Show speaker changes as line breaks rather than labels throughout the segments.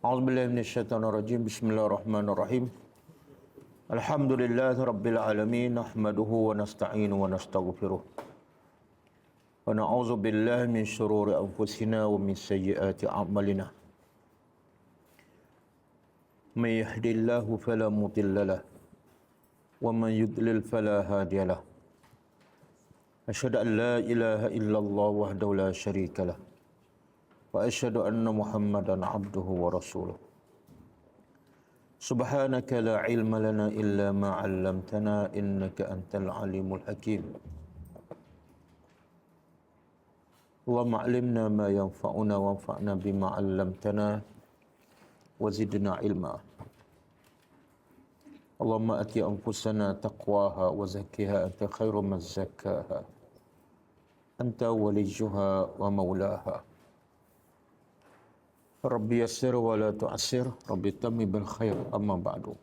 A'udzubillahi minasyaitonirrajim. Bismillahirrahmanirrahim. Alhamdulillahi rabbil alamin. Nahmaduhu wa nasta'inu wa nastaghfiruh. Wa na'udzu billahi min syururi anfusina wa min sayyiati a'malina. May yahdihillahu fala mudilla lahu wa man yudlil fala hadiya lahu. Asyhadu an la ilaha illallah wahdahu la syarika lahu wa asyhadu anna Muhammadan abduhu wa rasuluh. Subhanaka la ilma lana illa ma 'allamtana innaka antal alimul hakim. Allahumma 'allimna ma yanfa'una wanfa'na bima 'allamtana wa zidna ilma. Allahumma ati anfusana taqwaha wa zakkiha anta khairu man zakkaha anta waliyuha wa maulaha. Rabbi yassir wa la tu'assir, Rabbi tammi bil khair, amma ba'du.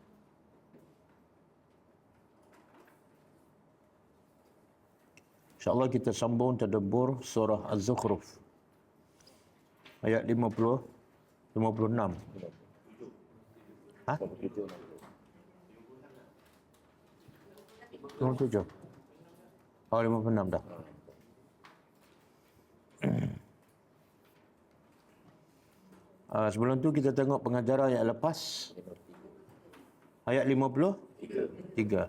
InsyaAllah kita sambung tadabbur surah Az-Zukhruf ayat 56. Ha? 57. Oh, 56 dah. Sebelum tu kita tengok pengajaran yang lepas. Ayat 53.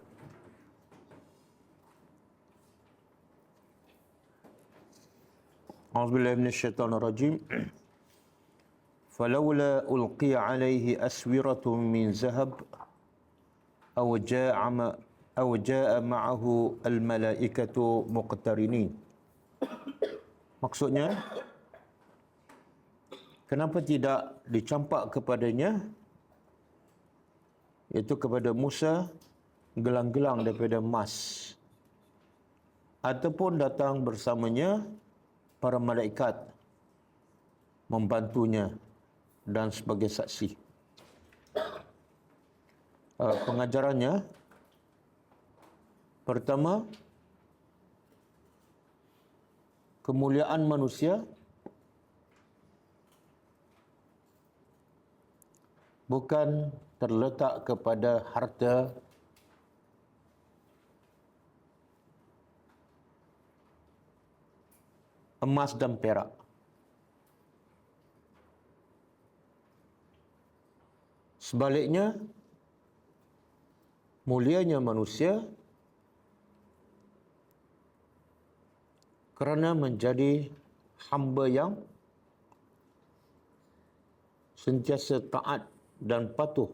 A'udzubillahi minasyaitonirrajim. Falawla ulqiya alaihi aswiratun min zahab aw jaa'a ma'ahu al-malaikatu muqtarinin. Maksudnya, kenapa tidak dicampak kepadanya, iaitu kepada Musa, gelang-gelang daripada emas, ataupun datang bersamanya para malaikat membantunya dan sebagai saksi. Pengajarannya, pertama, kemuliaan manusia bukan terletak kepada harta, emas dan perak. Sebaliknya, mulianya manusia kerana menjadi hamba yang sentiasa taat dan patuh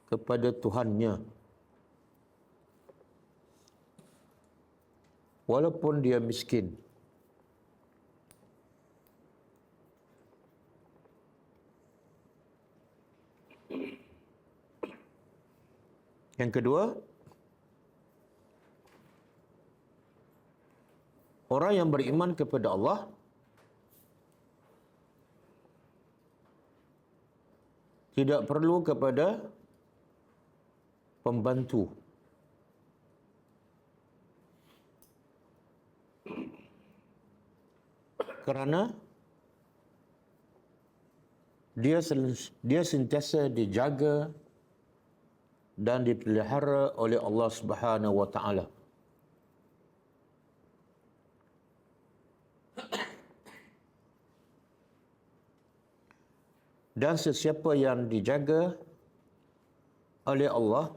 kepada Tuhannya, walaupun dia miskin. Yang kedua, orang yang beriman kepada Allah tidak perlu kepada pembantu. Kerana dia sentiasa dijaga dan dipelihara oleh Allah Subhanahu wa taala. Dan sesiapa yang dijaga oleh Allah,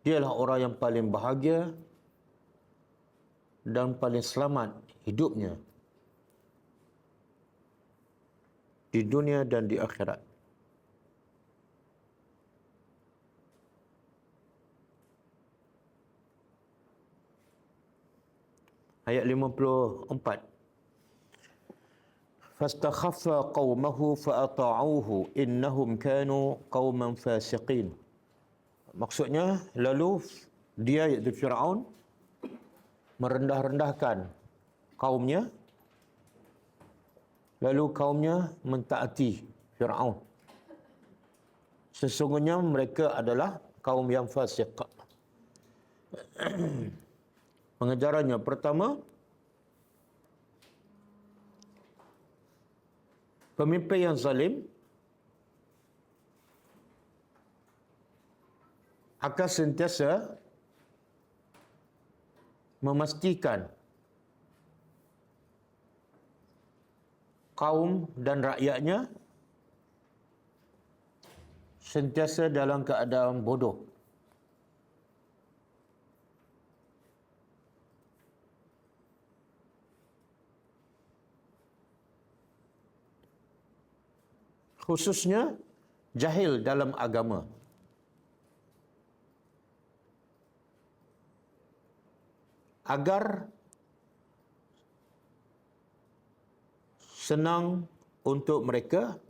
dialah orang yang paling bahagia dan paling selamat hidupnya di dunia dan di akhirat. Ayat 54. Fastakhaffa qaumahu fa'ata'uhu innahum kanu qauman fasiqin. Maksudnya, lalu dia, iaitu Firaun, merendah-rendahkan kaumnya, lalu kaumnya mentaati Firaun. Sesungguhnya mereka adalah kaum yang fasik. Pengajarannya pertama, Pemimpin yang zalim akan sentiasa memastikan kaum dan rakyatnya sentiasa dalam keadaan bodoh. Khususnya jahil dalam agama. Agar senang untuk mereka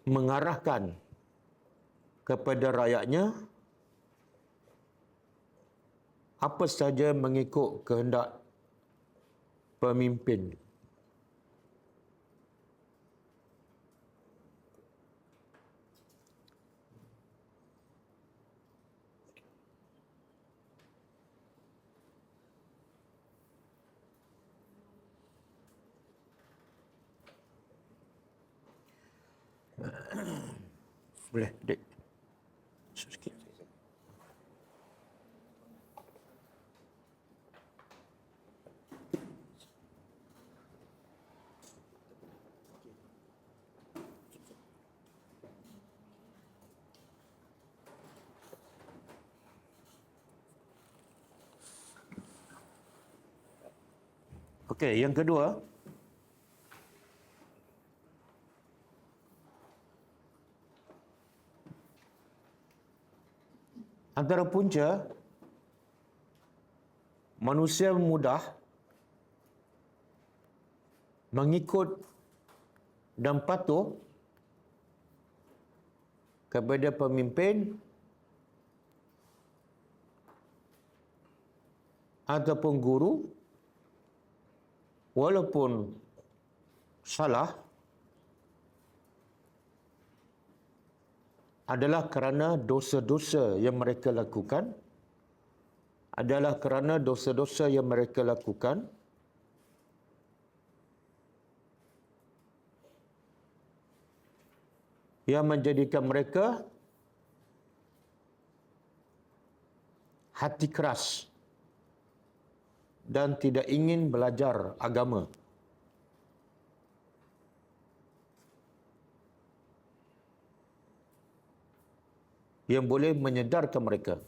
mengarahkan kepada rakyatnya apa saja mengikut kehendak pemimpin. Boleh, Dek? Sikit. Okey, yang kedua, antara punca manusia mudah mengikut dan patuh kepada pemimpin ataupun guru walaupun salah adalah kerana dosa-dosa yang mereka lakukan, yang menjadikan mereka hati keras dan tidak ingin belajar agama. Yang boleh menyedarkan mereka.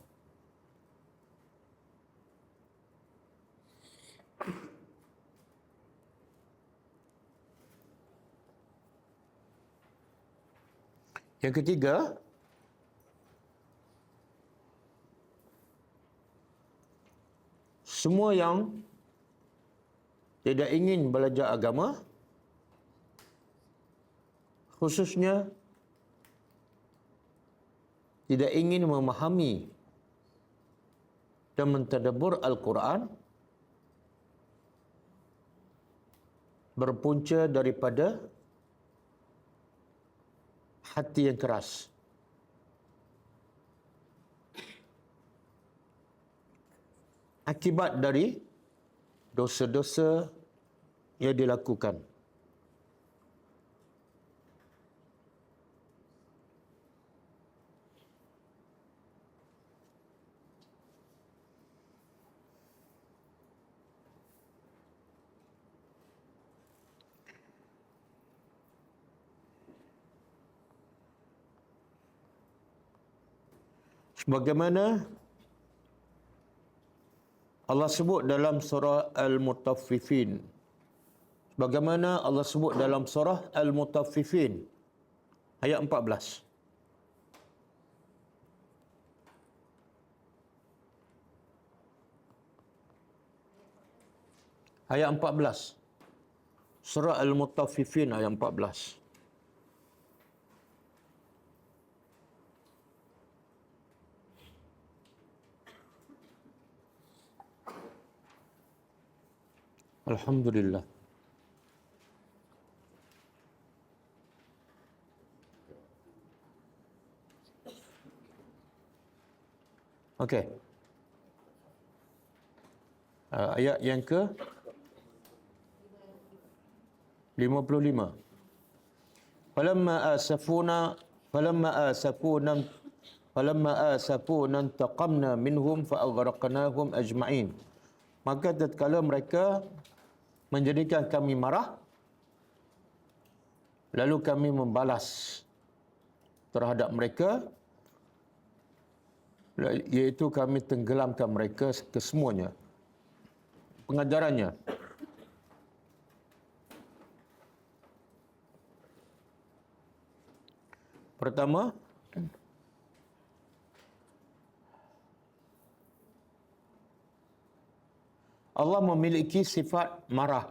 Yang ketiga, semua yang tidak ingin belajar agama, khususnya tidak ingin memahami dan mentadabbur Al-Quran, berpunca daripada hati yang keras. Akibat dari dosa-dosa yang dilakukan. Sebagaimana Allah sebut dalam surah Al-Mutaffifin. Sebagaimana Allah sebut dalam surah Al-Mutaffifin ayat 14. Ayat 14. Surah Al-Mutaffifin ayat 14. Alhamdulillah. Okey. Ayat yang ke 55. Falamma asafuna falamma asafuna falamma asafuna taqamna minhum fa'aghraqnahum ajma'in. Maka tatkala mereka menjadikan kami marah, lalu kami membalas terhadap mereka, iaitu kami tenggelamkan mereka kesemuanya. Pengajarannya, pertama, Allah memiliki sifat marah.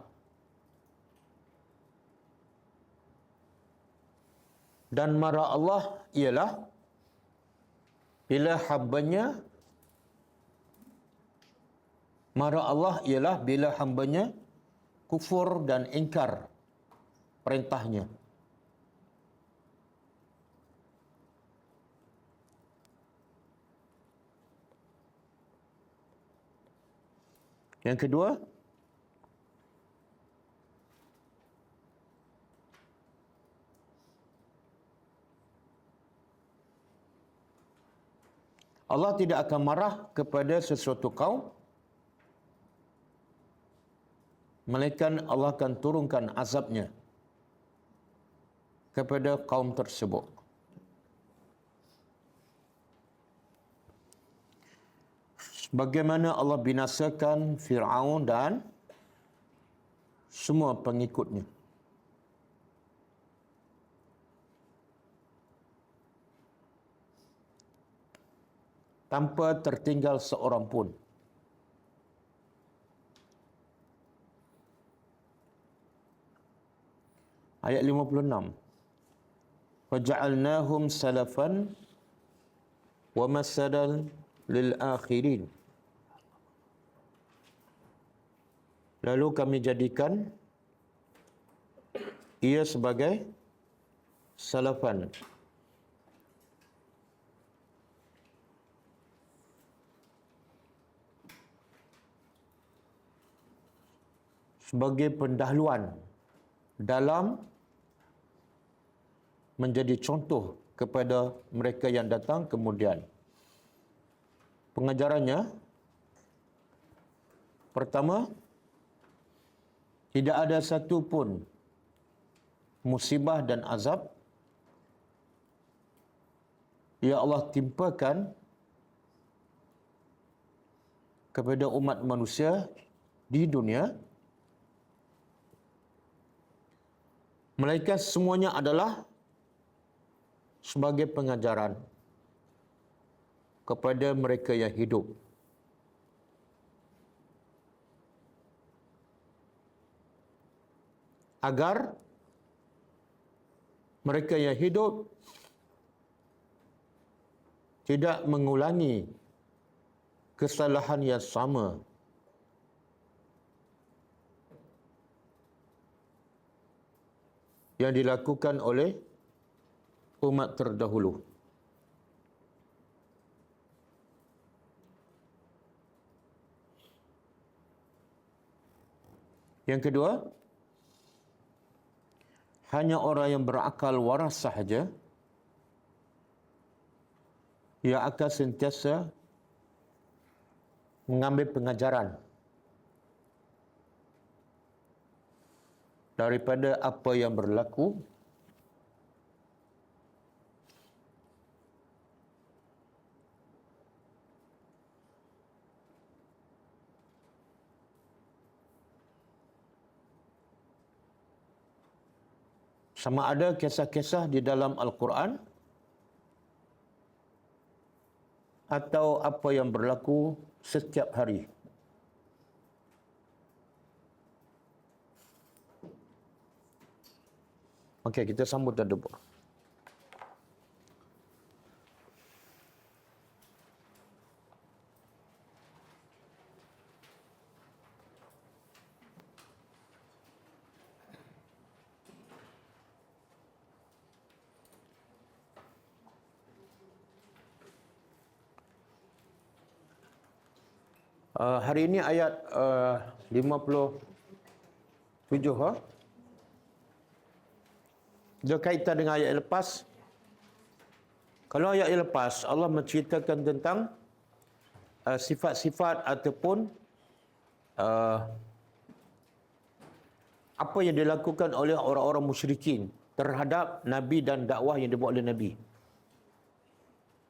Dan marah Allah ialah bila hambanya, marah Allah ialah bila hambanya kufur dan ingkar perintahnya. Yang kedua, Allah tidak akan marah kepada sesuatu kaum, melainkan Allah akan turunkan azabnya kepada kaum tersebut. Bagaimana Allah binasakan Fir'aun dan semua pengikutnya. Tanpa tertinggal seorang pun. Ayat 56. Waja'alnahum salafan wa masalan lil akhirin. Lalu kami jadikan ia sebagai salafan, sebagai pendahuluan dalam menjadi contoh kepada mereka yang datang kemudian. Pengajarannya, pertama, tidak ada satu pun musibah dan azab yang Allah timpakan kepada umat manusia di dunia, melainkan semuanya adalah sebagai pengajaran kepada mereka yang hidup. Agar mereka yang hidup tidak mengulangi kesalahan yang sama yang dilakukan oleh umat terdahulu. Yang kedua, hanya orang yang berakal waras sahaja yang akan sentiasa mengambil pengajaran daripada apa yang berlaku sama ada kisah-kisah di dalam Al-Quran atau apa yang berlaku setiap hari. Okey, kita sambut tadabbur. Hari ini ayat 57 ha? Dia kaitan dengan ayat lepas. Kalau ayat yang lepas, Allah menceritakan tentang sifat-sifat ataupun apa yang dilakukan oleh orang-orang musyrikin terhadap Nabi dan dakwah yang dibuat oleh Nabi.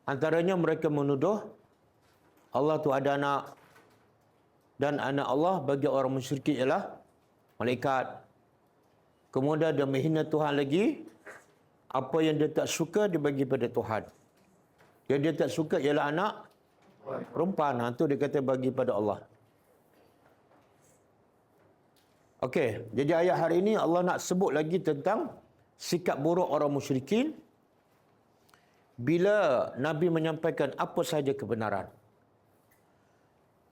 Antaranya mereka menuduh Allah tu ada anak, dan anak Allah bagi orang musyrikin ialah malaikat. Kemudian dia menghina Tuhan lagi. Apa yang dia tak suka dia bagi pada Tuhan. Yang dia tak suka ialah anak perempuan. Itu dia kata bagi pada Allah. Okey, jadi ayat hari ini Allah nak sebut lagi tentang sikap buruk orang musyrikin bila Nabi menyampaikan apa sahaja kebenaran.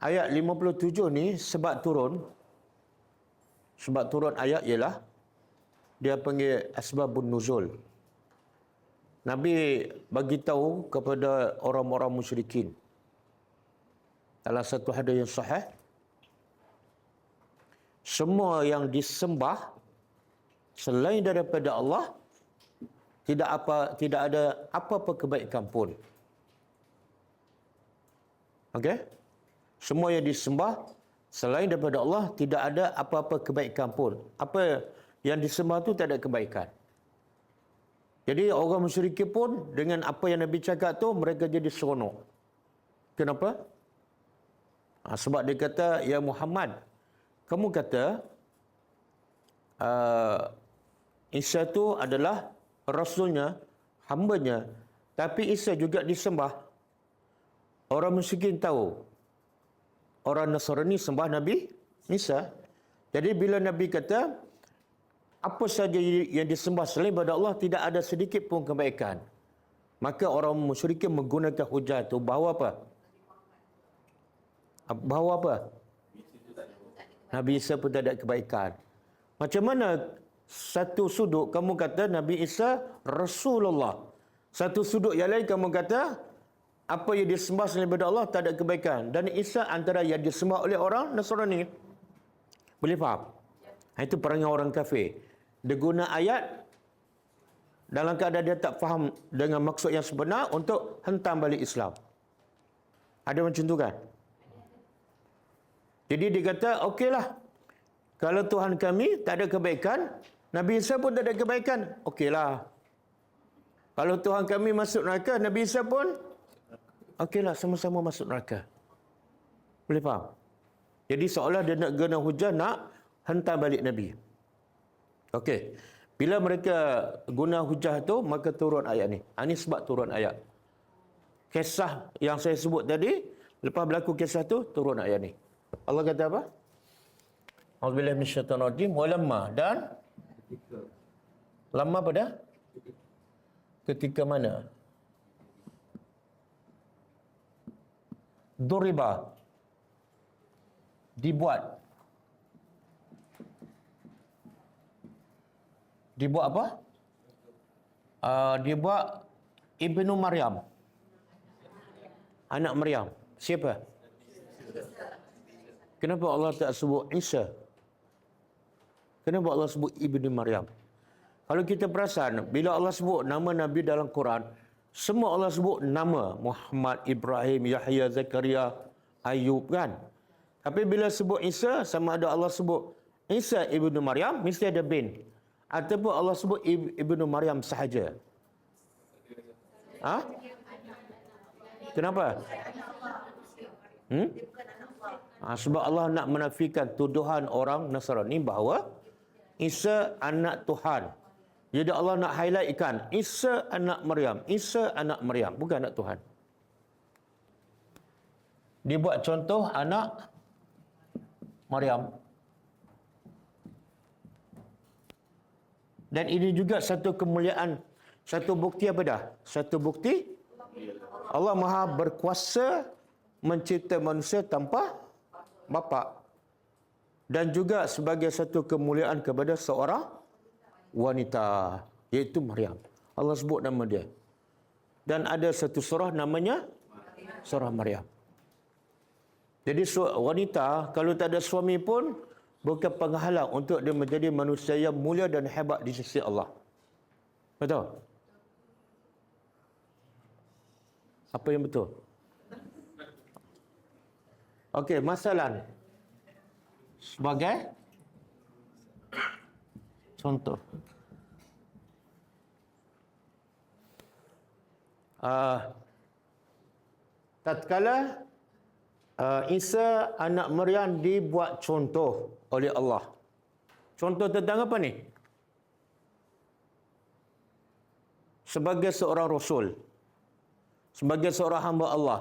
Ayat 57 ni sebab turun ayat ialah dia panggil asbabun nuzul. Nabi bagi tahu kepada orang-orang musyrikin dalam satu hadis yang sahih, semua yang disembah selain daripada Allah tidak ada apa-apa kebaikan pun. Okey? Semua yang disembah selain daripada Allah tidak ada apa-apa kebaikan pun. Apa yang disembah tu tak ada kebaikan. Jadi orang musyrikin pun dengan apa yang Nabi cakap tu mereka jadi seronok. Kenapa? Sebab dia kata, ya Muhammad, kamu kata Isa tu adalah rasulnya, hambanya, tapi Isa juga disembah. Orang musyrikin tahu orang Nasrani sembah Nabi Isa. Jadi bila Nabi kata apa saja yang disembah selain daripada Allah tidak ada sedikit pun kebaikan, maka orang musyrikin menggunakan hujah itu bahawa apa? Bahawa apa? Nabi Isa pun tak ada kebaikan. Macam mana satu sudut kamu kata Nabi Isa Rasulullah, satu sudut yang lain kamu kata apa yang disembah selain daripada Allah tak ada kebaikan, dan Isa antara yang disembah oleh orang Nasrani. Boleh faham? Itu perangai orang kafir. Dia guna ayat dalam keadaan dia tak faham dengan maksud yang sebenar untuk hentam balik Islam. Ada macam tu kan? Jadi dia kata, okeylah, kalau Tuhan kami tak ada kebaikan, Nabi Isa pun tak ada kebaikan, okeylah. Kalau Tuhan kami masuk neraka, Nabi Isa pun okeylah, sama-sama masuk neraka. Boleh faham? Jadi seolah dia nak guna hujah nak hentam balik Nabi. Okey. Bila mereka guna hujah tu, maka turun ayat ni. Ini sebab turun ayat. Kisah yang saya sebut tadi, lepas berlaku kisah tu, turun ayat ni. Allah kata apa? Auzubillahi minasyaitanir rajim. Walamma, dan lama pada ketika mana? Duriba, dibuat apa? Dibuat Ibnu Maryam, anak Maryam. Siapa? Kenapa Allah tak sebut Isa? Kenapa Allah sebut Ibnu Maryam? Kalau kita perasan, bila Allah sebut nama Nabi dalam Quran, semua Allah sebut nama Muhammad, Ibrahim, Yahya, Zakaria, Ayub kan. Tapi bila sebut Isa, sama ada Allah sebut Isa Ibnu Maryam, mesti ada bin. Ataupun Allah sebut Ibnu Maryam sahaja. Kenapa? Sebab Allah nak menafikan tuduhan orang Nasrani bahawa Isa anak Tuhan. Jadi Allah nak highlightkan Isa anak Maryam, Isa anak Maryam, bukan anak Tuhan. Dia buat contoh anak Maryam. Dan ini juga satu kemuliaan, satu bukti apa dah? Satu bukti Allah Maha berkuasa mencipta manusia tanpa bapa. Dan juga sebagai satu kemuliaan kepada seorang wanita, iaitu Maryam. Allah sebut nama dia. Dan ada satu surah namanya surah Maryam. Jadi wanita kalau tak ada suami pun bukan penghalang untuk dia menjadi manusia yang mulia dan hebat di sisi Allah. Betul? Apa yang betul? Okey, masalah sebagai contoh. Tatkala Isa anak Maryam dibuat contoh oleh Allah. Contoh tentang apa ni? Sebagai seorang rasul, sebagai seorang hamba Allah.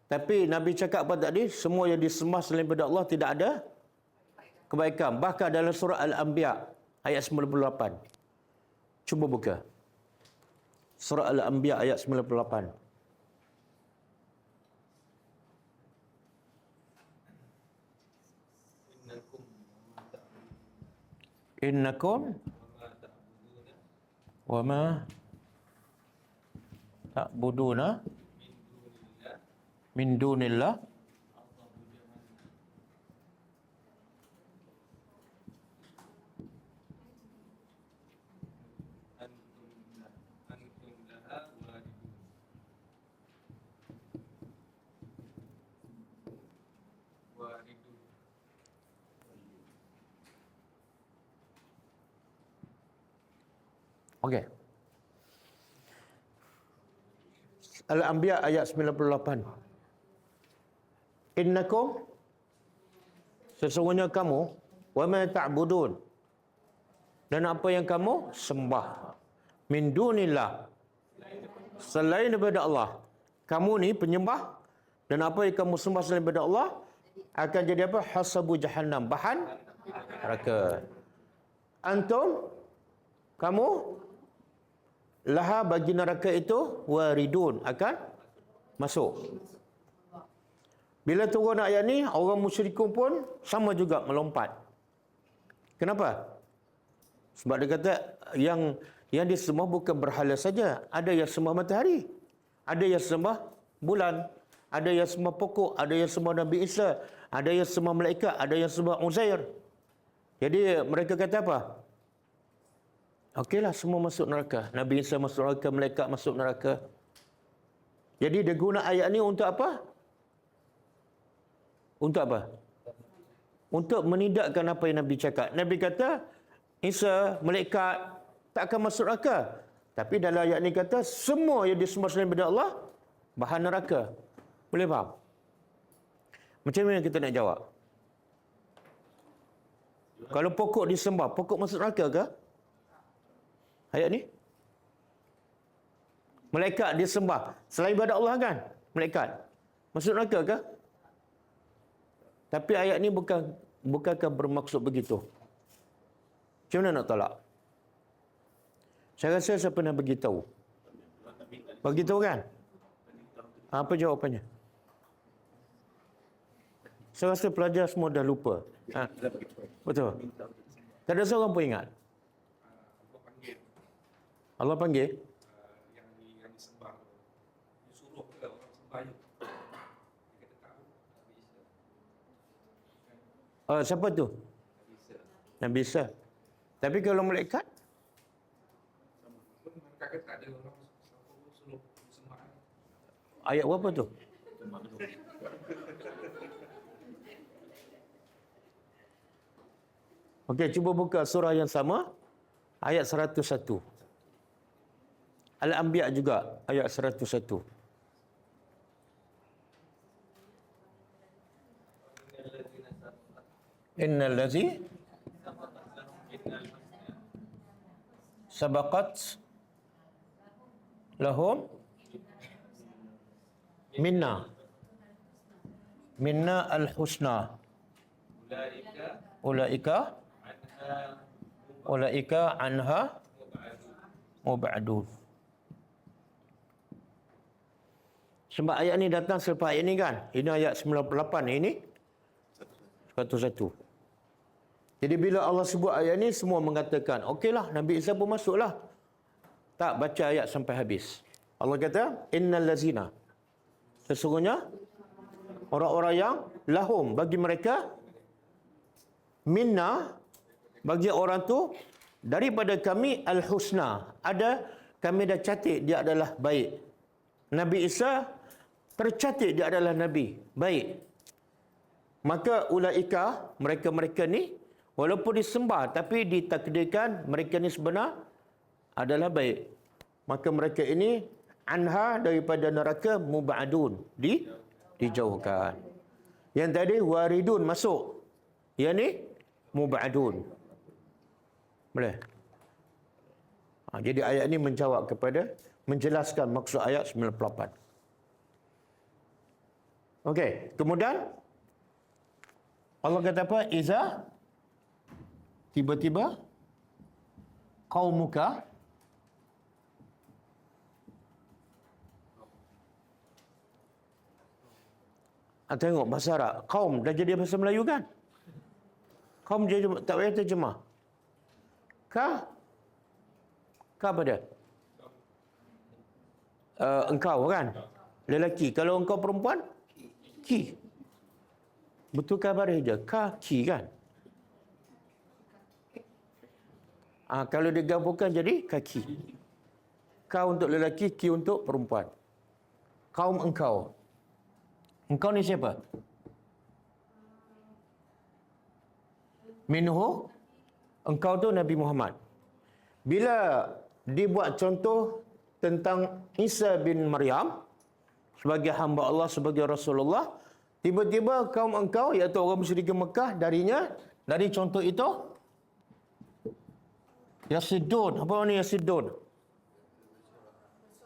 Tapi Nabi cakap apa tadi? Semua yang disembah selain daripada Allah tidak ada kebaikan. Bahkan dalam surah Al-Anbiya ayat 98. Cuba buka. Surah Al-Anbiya ayat 98. Innakum wa ma ta'buduna min dunillah Okey. Al-Anbiya ayat 98. Innakum, sesungguhnya kamu, wa ma ta'budun, dan apa yang kamu sembah, min dunillah, selain daripada Allah. Kamu ni penyembah, dan apa yang kamu sembah selain daripada Allah akan jadi apa? Hasabu jahannam, bahan neraka. Antum, kamu, laha, bagi neraka itu, waridun, akan masuk. Bila turun ayat ni, orang musyrikun pun sama juga melompat. Kenapa? Sebab dia kata yang disembah bukan berhala saja. Ada yang sembah matahari, ada yang sembah bulan, ada yang sembah pokok, ada yang sembah Nabi Isa, ada yang sembah malaikat, ada yang sembah Uzair. Jadi mereka kata apa? Okeylah, semua masuk neraka. Nabi Isa masuk neraka, malaikat masuk neraka. Jadi dia guna ayat ni untuk apa? Untuk apa? Untuk menidakkan apa yang Nabi cakap. Nabi kata, Isa, malaikat tak akan masuk neraka. Tapi dalam ayat ni kata, semua yang disembah selain daripada Allah, bahan neraka. Boleh faham? Macam mana kita nak jawab? Kalau pokok disembah, pokok masuk neraka ke? Ayat ni. Malaikat disembah selain daripada Allah kan? Malaikat. Masuk neraka ke? Tapi ayat ni bukankah bermaksud begitu. Macam mana nak tolak? Saya rasa saya pernah beritahu. Beritahu kan? Apa jawapannya? Saya rasa pelajar semua dah lupa. Betul. Tak ada seorang pun ingat. Allah panggil
yang disembah, disuruh ke orang sembah je. Dia kata tahu Nabi Isa.
Siapa tu?
Nabi Isa.
Nabi Isa. Tapi kalau malaikat?
Mereka kata tak ada orang suruh sembah.
Ayat berapa tu? Okey, cuba buka surah yang sama. Ayat 101. Al-Anbiya juga ayat 101. Innal ladzi sabaqat lahum minna al-husna ulaika anha mub'adun. Sebab ayat ni datang selepas ayat ni kan. Ini ayat 98, ini 101. Jadi bila Allah sebut ayat ni, semua mengatakan, okeylah, Nabi Isa pun masuklah. Tak baca ayat sampai habis. Allah kata, innal lazina, sesungguhnya orang-orang yang lahum, bagi mereka, minna, bagi orang tu, daripada kami al-husna. Ada, kami dah catat dia adalah baik. Nabi Isa tercatat dia adalah Nabi baik. Maka ulaika, mereka-mereka ni, walaupun disembah tapi ditakdirkan mereka ni sebenar adalah baik. Maka mereka ini anha, daripada neraka, mubadun, dijauhkan. Yang tadi waridun, masuk. Yang ni mubadun. Boleh? Jadi ayat ni menjawab kepada, menjelaskan maksud ayat 98. Okey, kemudian Allah kata apa? Iza, tiba-tiba qaumuka, tengok bahasa Arab, kaum dah jadi bahasa Melayu kan? Kaum jadi, tak payah terjemah. Ka apa dia? Engkau kan? Lelaki. Kalau engkau perempuan, ki. Betul kabar je. Ka, ki kan? Kalau digabungkan jadi kaki. Ka untuk lelaki, ki untuk perempuan. Kaum engkau. Engkau ni siapa? Minhu, engkau tu Nabi Muhammad. Bila dibuat contoh tentang Isa bin Maryam sebagai hamba Allah, sebagai Rasulullah, tiba-tiba kaum engkau, iaitu orang musyrik Mekah, dari contoh itu yasidun. Apa ni yasidun?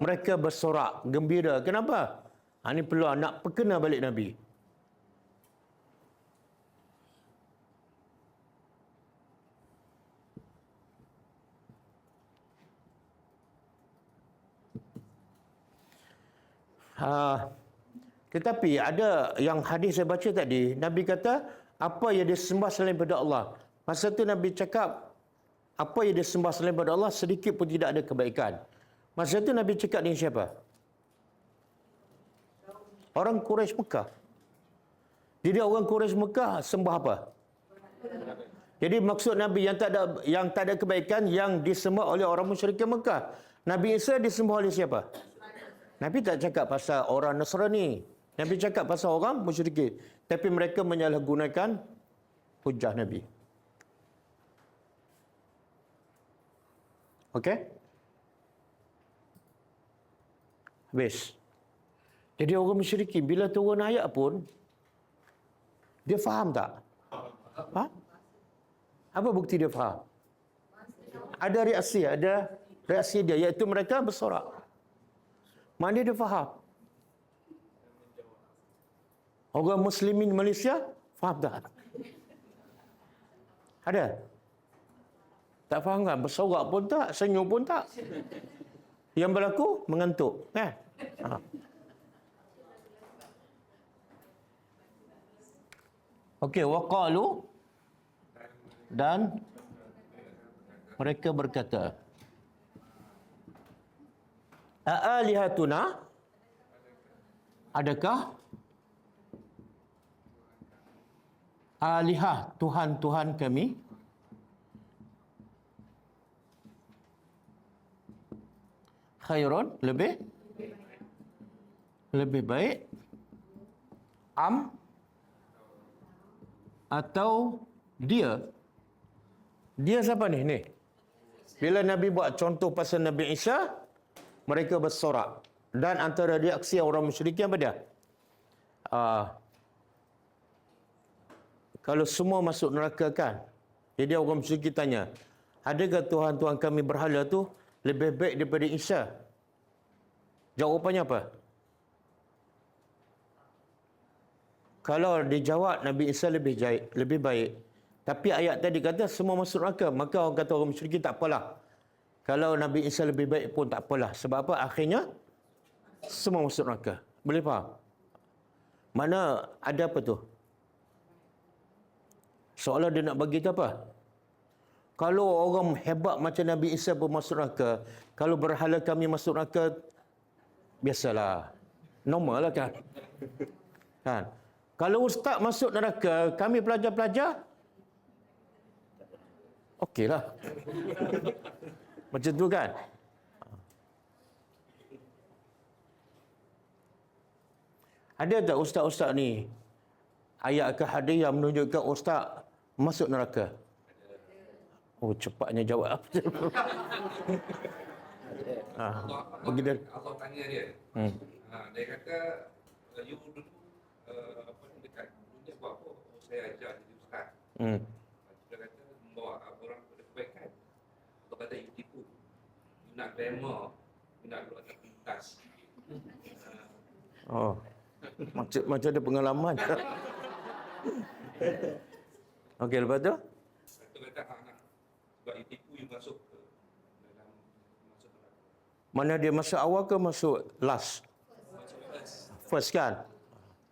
Mereka bersorak gembira. Kenapa? Ini peluang nak perkena balik Nabi. Tetapi ada yang hadis saya baca tadi, Nabi kata apa yang disembah selain daripada Allah. Masa tu Nabi cakap apa yang disembah selain daripada Allah sedikit pun tidak ada kebaikan. Masa tu Nabi cakap dengan siapa? Orang Quraisy Mekah. Jadi orang Quraisy Mekah sembah apa? Jadi maksud Nabi yang tak ada kebaikan yang disembah oleh orang musyrik Mekah. Nabi Isa disembah oleh siapa? Nabi tak cakap pasal orang Nasrani. Nabi cakap pasal orang musyrik. Tapi mereka menyalahgunakan hujah Nabi. Okey? Habis. Jadi orang musyrikin bila turun ayat pun dia faham tak? Apa bukti dia faham? Ada reaksi dia, iaitu mereka bersorak. Mana dia faham? Orang muslimin Malaysia faham tak? Ada? Tak faham kan? Bersorak pun tak, senyum pun tak. Yang berlaku mengantuk, kan? Okey, waqalu, dan mereka berkata, a'alihatuna, adakah alihah, Tuhan-Tuhan kami, khairun, lebih baik, atau dia siapa ni? Bila Nabi buat contoh pasal Nabi Isa, mereka bersorak. Dan antara reaksi orang musyrikin apa dia? Kalau semua masuk neraka kan? Jadi orang musyrikin tanya, adakah Tuhan-Tuhan kami berhala tu lebih baik daripada Isa? Jawapannya apa? Kalau dijawab Nabi Isa lebih baik. Tapi ayat tadi kata semua masuk neraka. Maka orang kata orang musyrikin tak apalah. Kalau Nabi Isa lebih baik pun tak apalah. Sebab apa? Akhirnya semua masuk neraka. Boleh faham? Mana ada apa tu? Seolah dia nak bagi tu apa? Kalau orang hebat macam Nabi Isa pun masuk neraka, kalau berhala kami masuk neraka, biasalah. Normal lah kan? Kan? Kalau ustaz masuk neraka, kami pelajar-pelajar okeylah. Macam tu kan? Ada tak ustaz-ustaz ni ayat ke hadis yang menunjukkan ustaz masuk neraka? Oh, cepatnya jawab.
Allah tanya dia. Dia kata, you dulu dekat dunia buat apa? Oh, saya ajar jadi ustaz. Dia kata, membawa orang kepada kebaikan. Allah kata, you tipu. You nak glamour. You nak duduk atas pintas.
Oh, macam ada pengalaman. Okey, lepas tu?
Satu kata, sebab you tipu, you masuk ke dalam masuk neraka.
Mana dia masuk awal ke masuk last? First kan?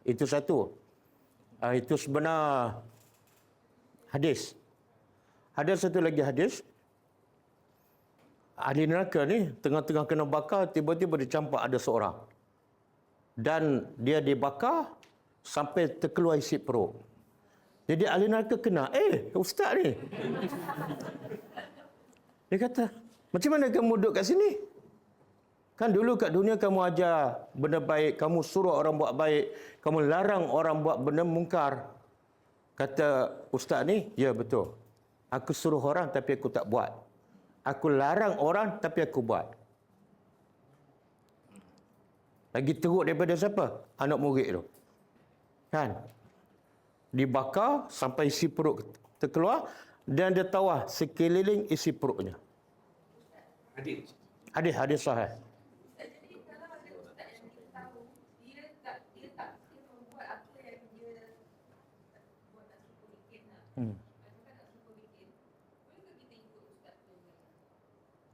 Itu satu. Itu sebenar hadis. Ada satu lagi hadis. Ahli neraka ni tengah-tengah kena bakar, tiba-tiba dia campak ada seorang. Dan dia dibakar sampai terkeluar isi perut. Jadi ahli neraka kena, ustaz ni. Dia kata, macam mana kamu duduk kat sini? Kan dulu kat dunia kamu ajar benda baik, kamu suruh orang buat baik, kamu larang orang buat benda mungkar. Kata ustaz ni, ya betul. Aku suruh orang tapi aku tak buat. Aku larang orang tapi aku buat. Lagi teruk daripada siapa? Anak murid tu. Kan? Dibakar sampai isi perut terkeluar dan dia tawah sekeliling isi perutnya. Hadis sahih.
Jadi kalau ada ustaz yang kita tahu, dia tak membuat apa yang dia buat tak suka bikin lah. Kan tak suka bikin. Bolehkah kita ikut ustaz tu?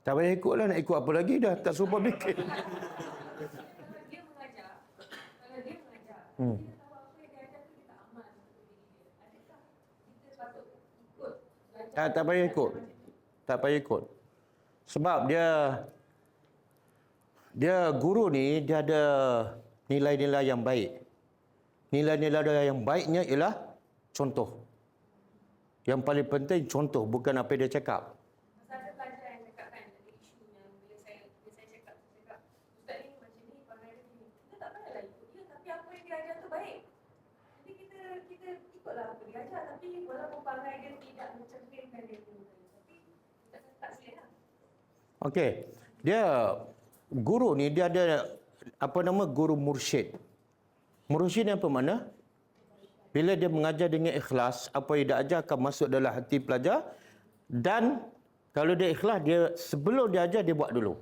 Tak payah ikut lah, nak ikut apa lagi dah tak serupa bikin.
Kalau dia mengajar, kita tahu apa yang dia ajar tu kita amal seperti dia. Adakah kita patut ikut belajar?
Tak payah ikut. Tak payah ikut. Sebab dia guru ni, dia ada nilai-nilai yang baik. Nilai-nilai yang baiknya ialah contoh. Yang paling penting contoh, bukan apa dia cakap.
Masa ada pelajar yang cakap kan, ada isu yang bila saya cakap, ustaz ni macam ni, pandai dia ni. Kita tak payahlah ikut dia, tapi apa yang dia ajar tu baik. Jadi kita ikutlah apa dia ajar, tapi walaupun pandai dia tidak mencerminkan dia tu. Tapi kita tak silap lah.
Okey. Dia guru ni dia ada guru mursyid. Mursyid ni apa makna? Bila dia mengajar dengan ikhlas, apa yang dia ajar akan masuk dalam hati pelajar, dan kalau dia ikhlas, dia sebelum dia ajar dia buat dulu.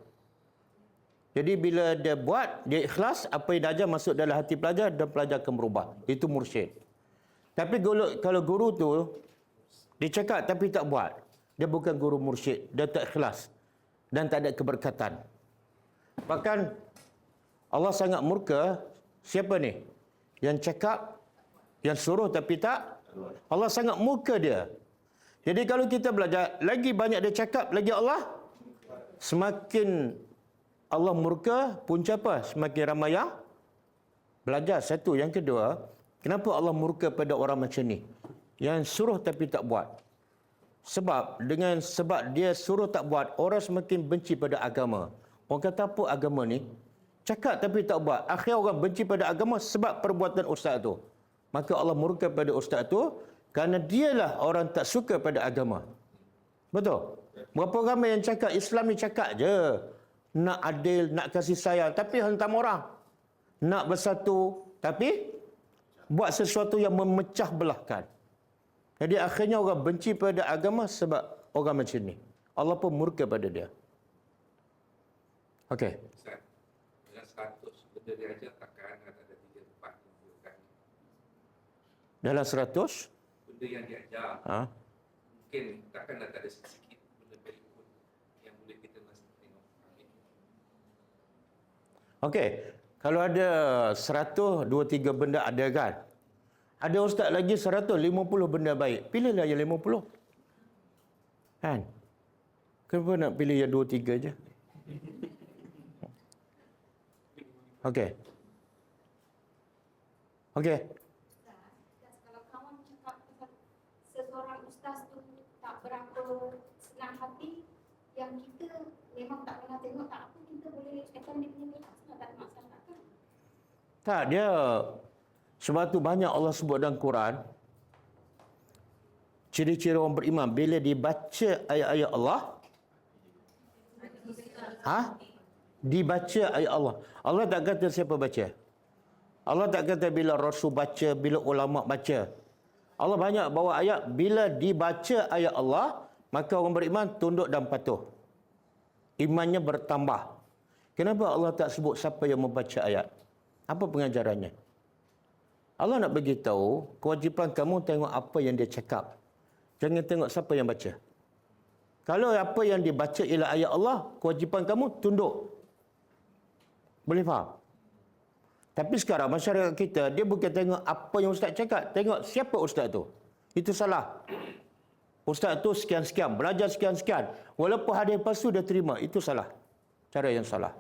Jadi bila dia buat, dia ikhlas, apa yang dia ajar masuk dalam hati pelajar dan pelajar akan berubah. Itu mursyid. Tapi kalau guru tu dia cakap tapi tak buat, dia bukan guru mursyid, dia tak ikhlas dan tak ada keberkatan. Bahkan Allah sangat murka siapa ni? Yang cakap, yang suruh tapi tak. Allah sangat murka dia. Jadi kalau kita belajar, lagi banyak dia cakap, lagi Allah semakin Allah murka. Punca apa? Semakin ramai yang belajar. Satu. Yang kedua, kenapa Allah murka pada orang macam ni? Yang suruh tapi tak buat. Sebab dia suruh tak buat, orang semakin benci pada agama. Orang kata apa agama ni? Cakap tapi tak buat. Akhir orang benci pada agama sebab perbuatan ustaz tu. Maka Allah murka pada ustaz tu kerana dialah orang tak suka pada agama. Betul? Berapa ramai yang cakap Islam ni cakap je. Nak adil, nak kasih sayang, tapi hentam orang. Nak bersatu, tapi buat sesuatu yang memecah belahkan. Jadi akhirnya orang benci pada agama sebab orang macam ni. Allah pun murka pada dia. Okey.
Ustaz, dengan 100 benda dia ajar takkan ada 3-4 tunjukkan.
Dalam 100
benda yang dia ajar, mungkin takkan tak ada sikit benda baik pun yang boleh kita masih tengok.
Okey. Kalau ada 100, 2-3 benda ada kan? Ada ustaz lagi 150 benda baik. Pilihlah yang 50. Kan? Kenapa nak pilih yang 2-3 je? Okey. Okey.
Ustaz, kalau kawan cakap seseorang ustaz tu tak berapa
yang kita memang tak pernah tengok tak apa, kita boleh katakan dia punya niat tak ada masalah kan?
Tak, dia sebab tu banyak Allah sebut dalam Quran ciri-ciri orang beriman bila dibaca ayat-ayat Allah. Dibaca ayat Allah. Allah tak kata siapa baca. Allah tak kata bila Rasul baca, bila ulama baca. Allah banyak bawa ayat bila dibaca ayat Allah, maka orang beriman tunduk dan patuh. Imannya bertambah. Kenapa Allah tak sebut siapa yang membaca ayat? Apa pengajarannya? Allah nak bagi tahu kewajipan kamu tengok apa yang dia cakap. Jangan tengok siapa yang baca. Kalau apa yang dibaca ialah ayat Allah, kewajipan kamu tunduk. Boleh faham? Tapi sekarang masyarakat kita, dia bukan tengok apa yang ustaz cakap, tengok siapa ustaz tu. Itu salah. Ustaz tu sekian-sekian, belajar sekian-sekian. Walaupun hadis palsu dia terima, itu salah. Cara yang salah.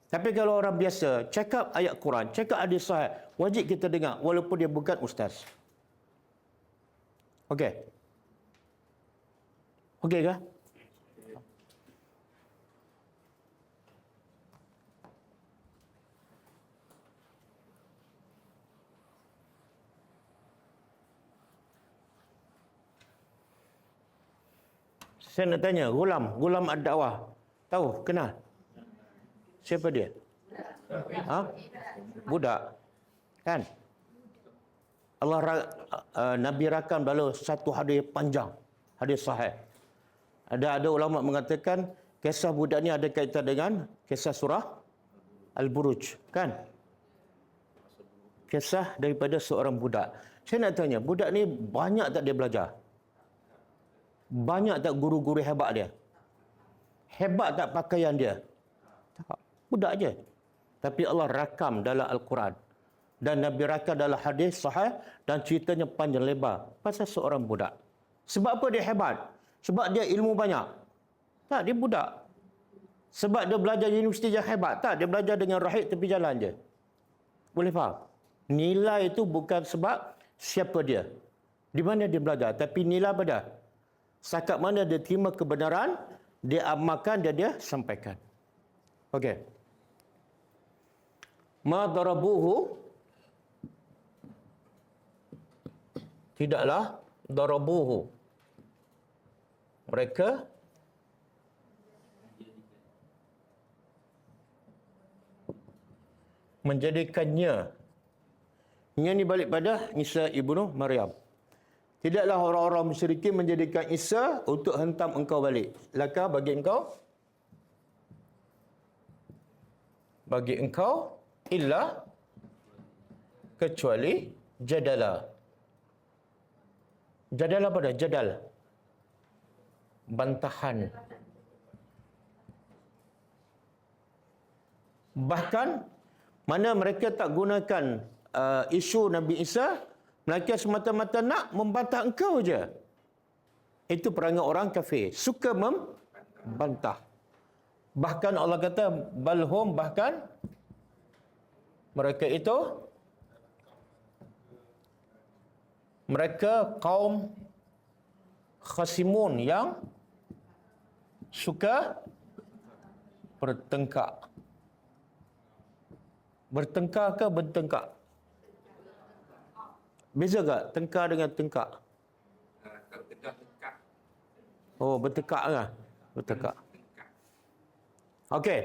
Tapi kalau orang biasa cakap ayat Quran, cakap hadis sahih, wajib kita dengar walaupun dia bukan ustaz. Okey. Okey ke? Saya nak tanya, Ghulam ad-Da'wah. Tahu? Kenal? Siapa dia? Budak. Kan? Nabi rakam dalam satu hadis panjang. Hadis sahih. Ada ulama mengatakan kisah budak ni ada kaitan dengan kisah surah Al-Buruj. Kan? Kisah daripada seorang budak. Saya nak tanya, budak ni banyak tak dia belajar? Banyak tak guru-guru hebat dia? Hebat tak pakaian dia? Tak. Budak je. Tapi Allah rakam dalam Al-Quran. Dan Nabi rakam dalam hadis sahih dan ceritanya panjang lebar. Pasal seorang budak. Sebab apa dia hebat? Sebab dia ilmu banyak? Tak, dia budak. Sebab dia belajar universiti yang hebat? Tak, dia belajar dengan rahib tepi jalan je. Boleh faham? Nilai itu bukan sebab siapa dia. Di mana dia belajar. Tapi nilai pada setakat mana dia terima kebenaran, dia amalkan dan dia sampaikan. Okey. Ma darabuhu, tidaklah darabuhu. Mereka menjadikannya. Nya ni balik pada Isa ibnu Maryam. Tidaklah orang-orang musyrikin menjadikan Isa untuk hentam engkau balik. Laka bagi engkau? Bagi engkau illa kecuali jadala. Jadal apa dah? Jadal. Bantahan. Bahkan mana mereka tak gunakan isu Nabi Isa, mereka semata-mata nak membantah engkau je. Itu perangai orang kafir. Suka membantah. Bahkan Allah kata, balhum, bahkan mereka itu, mereka kaum khasimun yang suka bertengkar. Bertengkar ke bertengkar? Beza tak tengkar dengan tengkak?
Kalau tegak.
Oh, bertekak ke? Bertekak. Okey.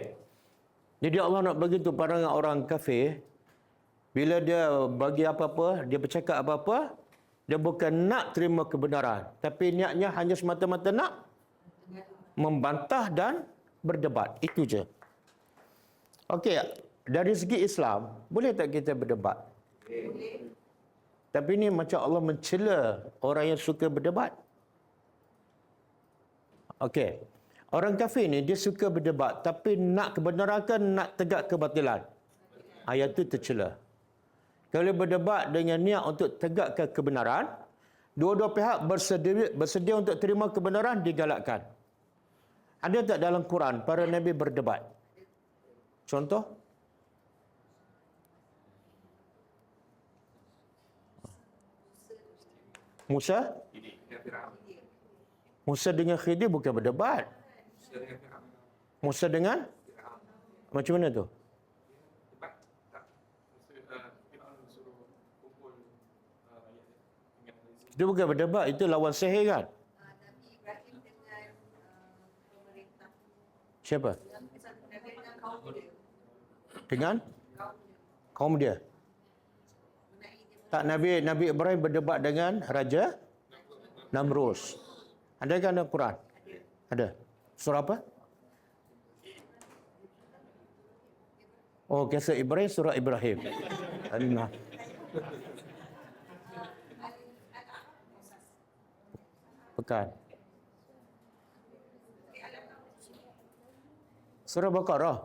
Jadi Allah nak bagi tu pandangan orang kafir. Bila dia bagi apa-apa, dia bercakap apa-apa, dia bukan nak terima kebenaran. Tapi niatnya hanya semata-mata nak membantah dan berdebat. Itu je. Okey. Dari segi Islam, boleh tak kita berdebat?
Boleh.
Tapi ni macam Allah mencela orang yang suka berdebat. Okey. Orang kafir ni dia suka berdebat tapi nak kebenaran ke nak tegak kebatilan? Ayat tu tercela. Kalau berdebat dengan niat untuk tegakkan kebenaran, dua-dua pihak bersedia untuk terima kebenaran digalakkan. Ada tak dalam Quran para nabi berdebat? Contoh? Musa dengan Khidir bukan berdebat.
Musa dengan Fir'aun.
Musa dengan?
Fir'aun.
Macam mana tu?
Debat tak?
Fir'aun suruh kumpul rakyat dengan
Itu bukan berdebat, itu lawan sihir kan?
Nabi Ibrahim dengan pemerintah.
Siapa?
Nabi dengan kaum dia.
Dengan
Kaum dia.
kaum dia.
Mengenai dia
Tak, Nabi Ibrahim berdebat dengan Raja Namrus. Ada kan dalam Quran? Ada. Surah apa? Oh, kisah Ibrahim, surah Ibrahim. Allah. Bukan. Surah Baqarah.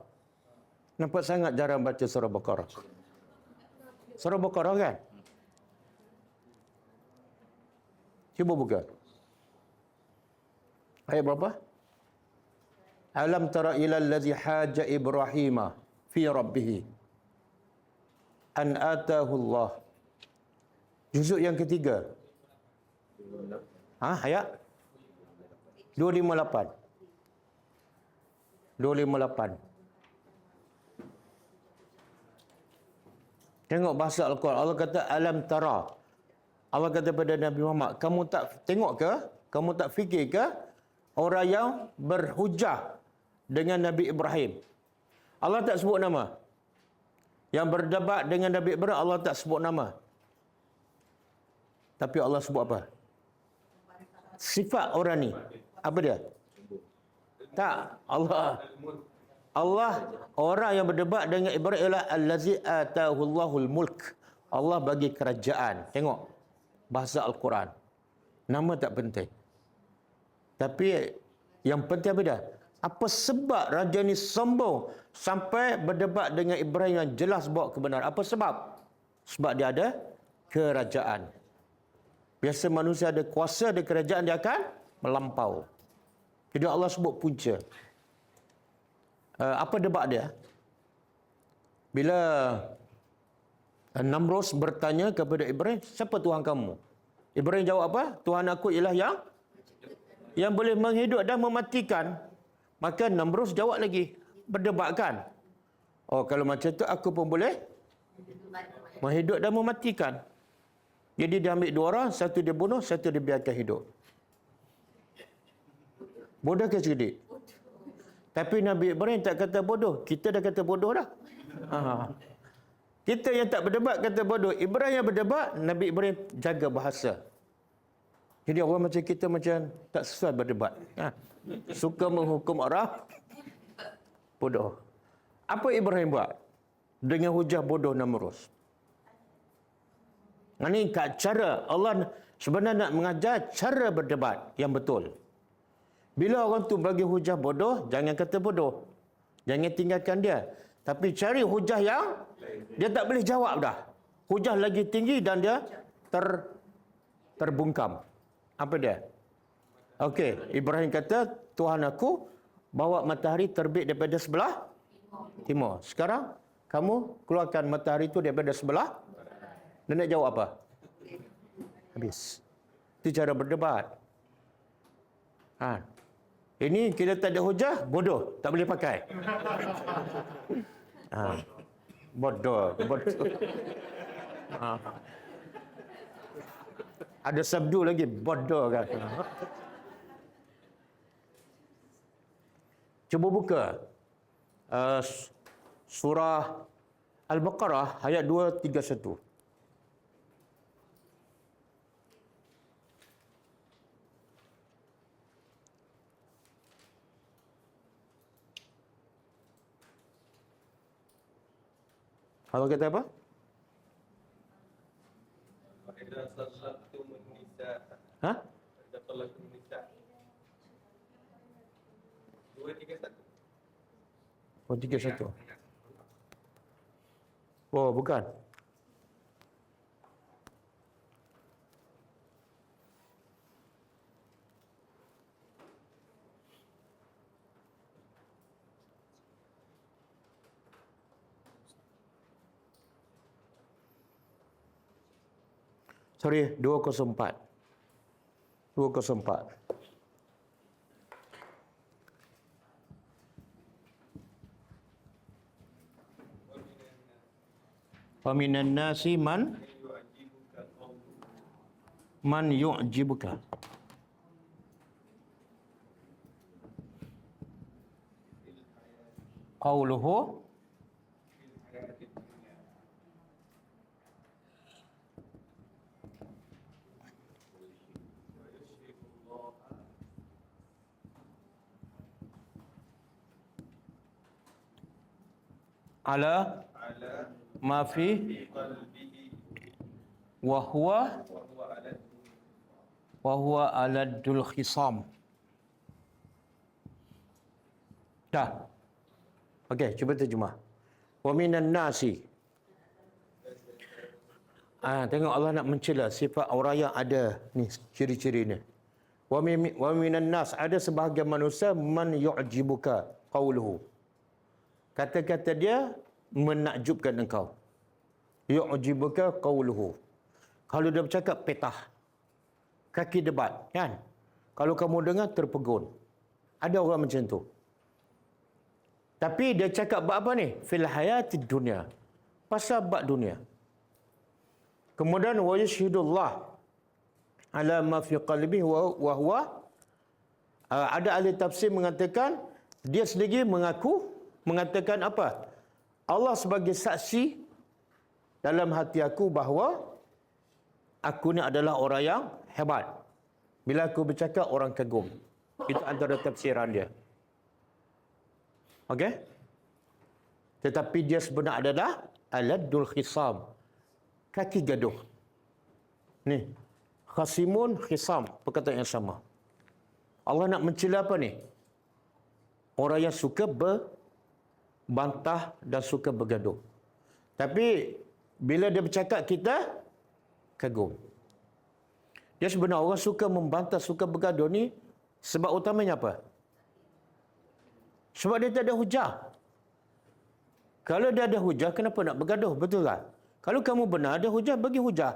Nampak sangat jarang baca surah Baqarah. Surah Baqarah kan? Cuba buka. Ayat berapa? Alam tara ila allazi haja Ibrahim fi rabbih an atahu Allah. Juzuk yang ketiga. Ayat 258. 258. Tengok bahasa Al-Quran. Allah kata alam tara. Allah kata pada Nabi Muhammad, kamu tak tengok ke? Kamu tak fikir ke? Orang yang berhujah dengan Nabi Ibrahim. Allah tak sebut nama. Yang berdebat dengan Nabi Ibrahim, Allah tak sebut nama. Tapi Allah sebut apa? Sifat orang ni. Apa dia? Tak. Allah orang yang berdebat dengan Ibrahim ialah allazi atahullahul mulk. Allah bagi kerajaan. Tengok bahasa Al-Quran. Nama tak penting. Tapi yang penting apa dia? Apa sebab raja ni sombong sampai berdebat dengan Ibrahim yang jelas bawa kebenaran? Apa sebab? Sebab dia ada kerajaan. Biasa manusia ada kuasa, ada kerajaan, dia akan melampau. Jadi Allah sebut punca. Apa debat dia? Bila Namrus bertanya kepada Ibrahim, siapa Tuhan kamu? Ibrahim jawab apa? Tuhan aku ialah yang boleh menghidup dan mematikan. Maka Namrus jawab lagi, berdebatkan. Oh, kalau macam tu aku pun boleh menghidup dan mematikan. Jadi dia ambil dua orang, satu dia bunuh, satu dia biarkan hidup. Bodoh ke cerdik? Tapi Nabi Ibrahim tak kata bodoh. Kita dah kata bodoh dah. Kita yang tak berdebat kata bodoh. Ibrahim yang berdebat, Nabi Ibrahim jaga bahasa. Jadi orang macam kita macam tak sesuai berdebat. Suka menghukum orang bodoh. Apa Ibrahim buat? Dengan hujah bodoh Namrus. Ini cara Allah sebenarnya nak mengajar cara berdebat yang betul. Bila orang tu bagi hujah bodoh, jangan kata bodoh. Jangan tinggalkan dia. Tapi cari hujah yang dia tak boleh jawab dah. Hujah lagi tinggi dan dia terbungkam. Apa dia? Okey, Ibrahim kata, Tuhan aku bawa matahari terbit daripada sebelah timur. Sekarang kamu keluarkan matahari itu daripada sebelah. Dia nak jawab apa? Habis. Itu cara berdebat. Ini kita tak ada hujah, bodoh. Tak boleh pakai. Bodoh. Ada sabdu lagi, bodoh kan. Cuba buka surah Al-Baqarah ayat 231. Allah kata apa?
Idza sallatumun nisa.
Ha?
Idza sallatumun nisa. 231.
Oh, 31. Oh, bukan. Sorry, 204. 204. Wa minan nasi man
yu'jibuka qawluhu
yu'jibuka. Qawluhu
fil hayatid dunya. Wa yushrikullah
ala
ala
ma fi
qalbihi
wa huwa
wa huwa
aladul khisam. Dah. Okey, cuba terjemah. Wa minan nasi. Tengok Allah nak mencela sifat orang yang ada ni ciri-ciri ni. Wa minan nas, ada sebahagian manusia man yu'jibuka qawluhu. Kata-kata dia menakjubkan engkau. Yu'jibuka qawluhu. Kalau dia bercakap petah, kaki debat, kan? Kalau kamu dengar terpegun. Ada orang macam tu. Tapi dia cakap bab apa ni? Fil hayatid dunya. Pasal bab dunia. Kemudian wa yashhadullah ala ma fi qalbihi wa huwa ada ahli tafsir mengatakan dia sendiri mengatakan apa? Allah sebagai saksi dalam hati aku bahawa aku ni adalah orang yang hebat. Bila aku bercakap orang kagum. Itu antara tafsiran dia. Okey? Tetapi dia sebenarnya adalah aladul khisam. Kaki gaduh. Ni. Khasimun khisam. Perkataan yang sama. Allah nak mencela apa ni? Orang yang suka berbantah dan suka bergaduh. Tapi bila dia bercakap kita kagum. Dia sebenarnya orang suka membantah, suka bergaduh ni sebab utamanya apa? Sebab dia tak ada hujah. Kalau dia ada hujah, kenapa nak bergaduh? Betul tak? Kalau kamu benar, ada hujah, bagi hujah.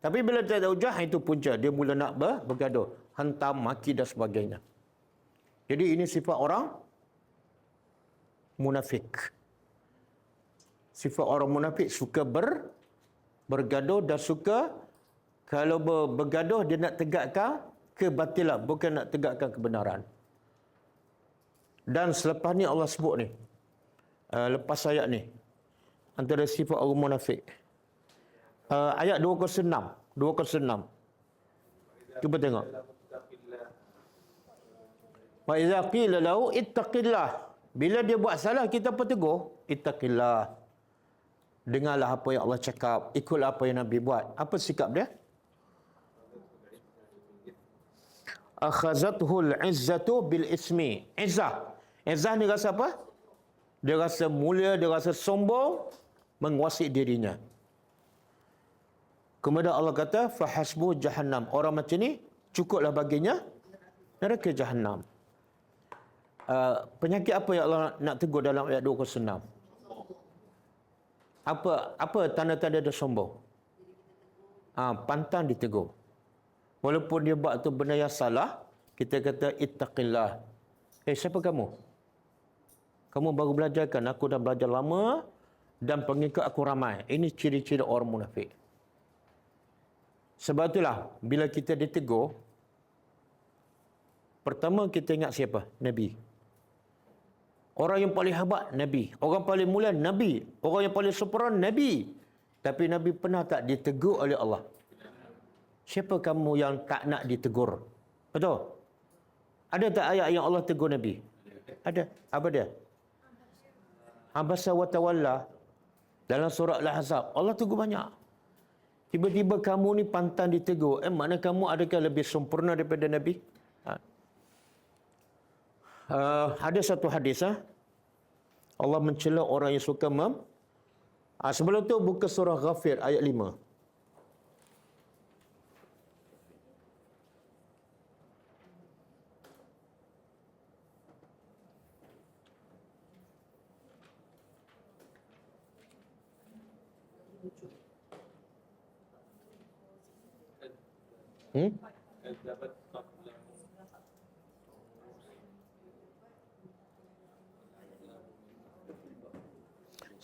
Tapi bila tak ada hujah, itu punca. Dia mula nak bergaduh. Hantam, maki dan sebagainya. Jadi ini sifat orang munafik. Sifat orang munafik suka bergaduh dan suka kalau bergaduh dia nak tegakkan kebatilan, bukan nak tegakkan kebenaran. Dan selepas ni Allah sebut ni, lepas ayat ni, antara sifat orang munafik. Ayat 206. Cuba tengok. Wa idza qila lahu ittaqillah. Bila dia buat salah, kita apa tegur? Ittaqillah. Dengarlah apa yang Allah cakap, ikutlah apa yang Nabi buat. Apa sikap dia? Akhazathul izzatu bil ismi. Izzah. Izzah ni rasa apa? Dia rasa mulia, dia rasa sombong, menguasai dirinya. Kemudian Allah kata, fahasbu jahannam. Orang macam ni, cukuplah baginya neraka jahannam. Penyakit apa yang Allah nak tegur dalam ayat 206? Apa tanda-tanda dia sombong? Pantang ditegur. Walaupun dia buat tu benda yang salah, kita kata ittaqillah. Siapa kamu? Kamu baru belajar kan? Aku dah belajar lama dan pengikut aku ramai. Ini ciri-ciri orang munafik. Sebab itulah, bila kita ditegur, pertama kita ingat siapa? Nabi. Orang yang paling hebat, Nabi. Orang paling mulia, Nabi. Orang yang paling sempurna, Nabi. Tapi Nabi pernah tak ditegur oleh Allah? Siapa kamu yang tak nak ditegur? Betul? Ada tak ayat yang Allah tegur Nabi? Ada. Apa dia? Abasa wa tawalla. Dalam surah Al-Ahzab. Allah tegur banyak. Tiba-tiba kamu ni pantang ditegur. Mana kamu adakah lebih sempurna daripada Nabi? Ada satu hadis. Allah mencela orang yang suka sebelum tu buka surah Ghafir ayat 5.
كذبت قبلهم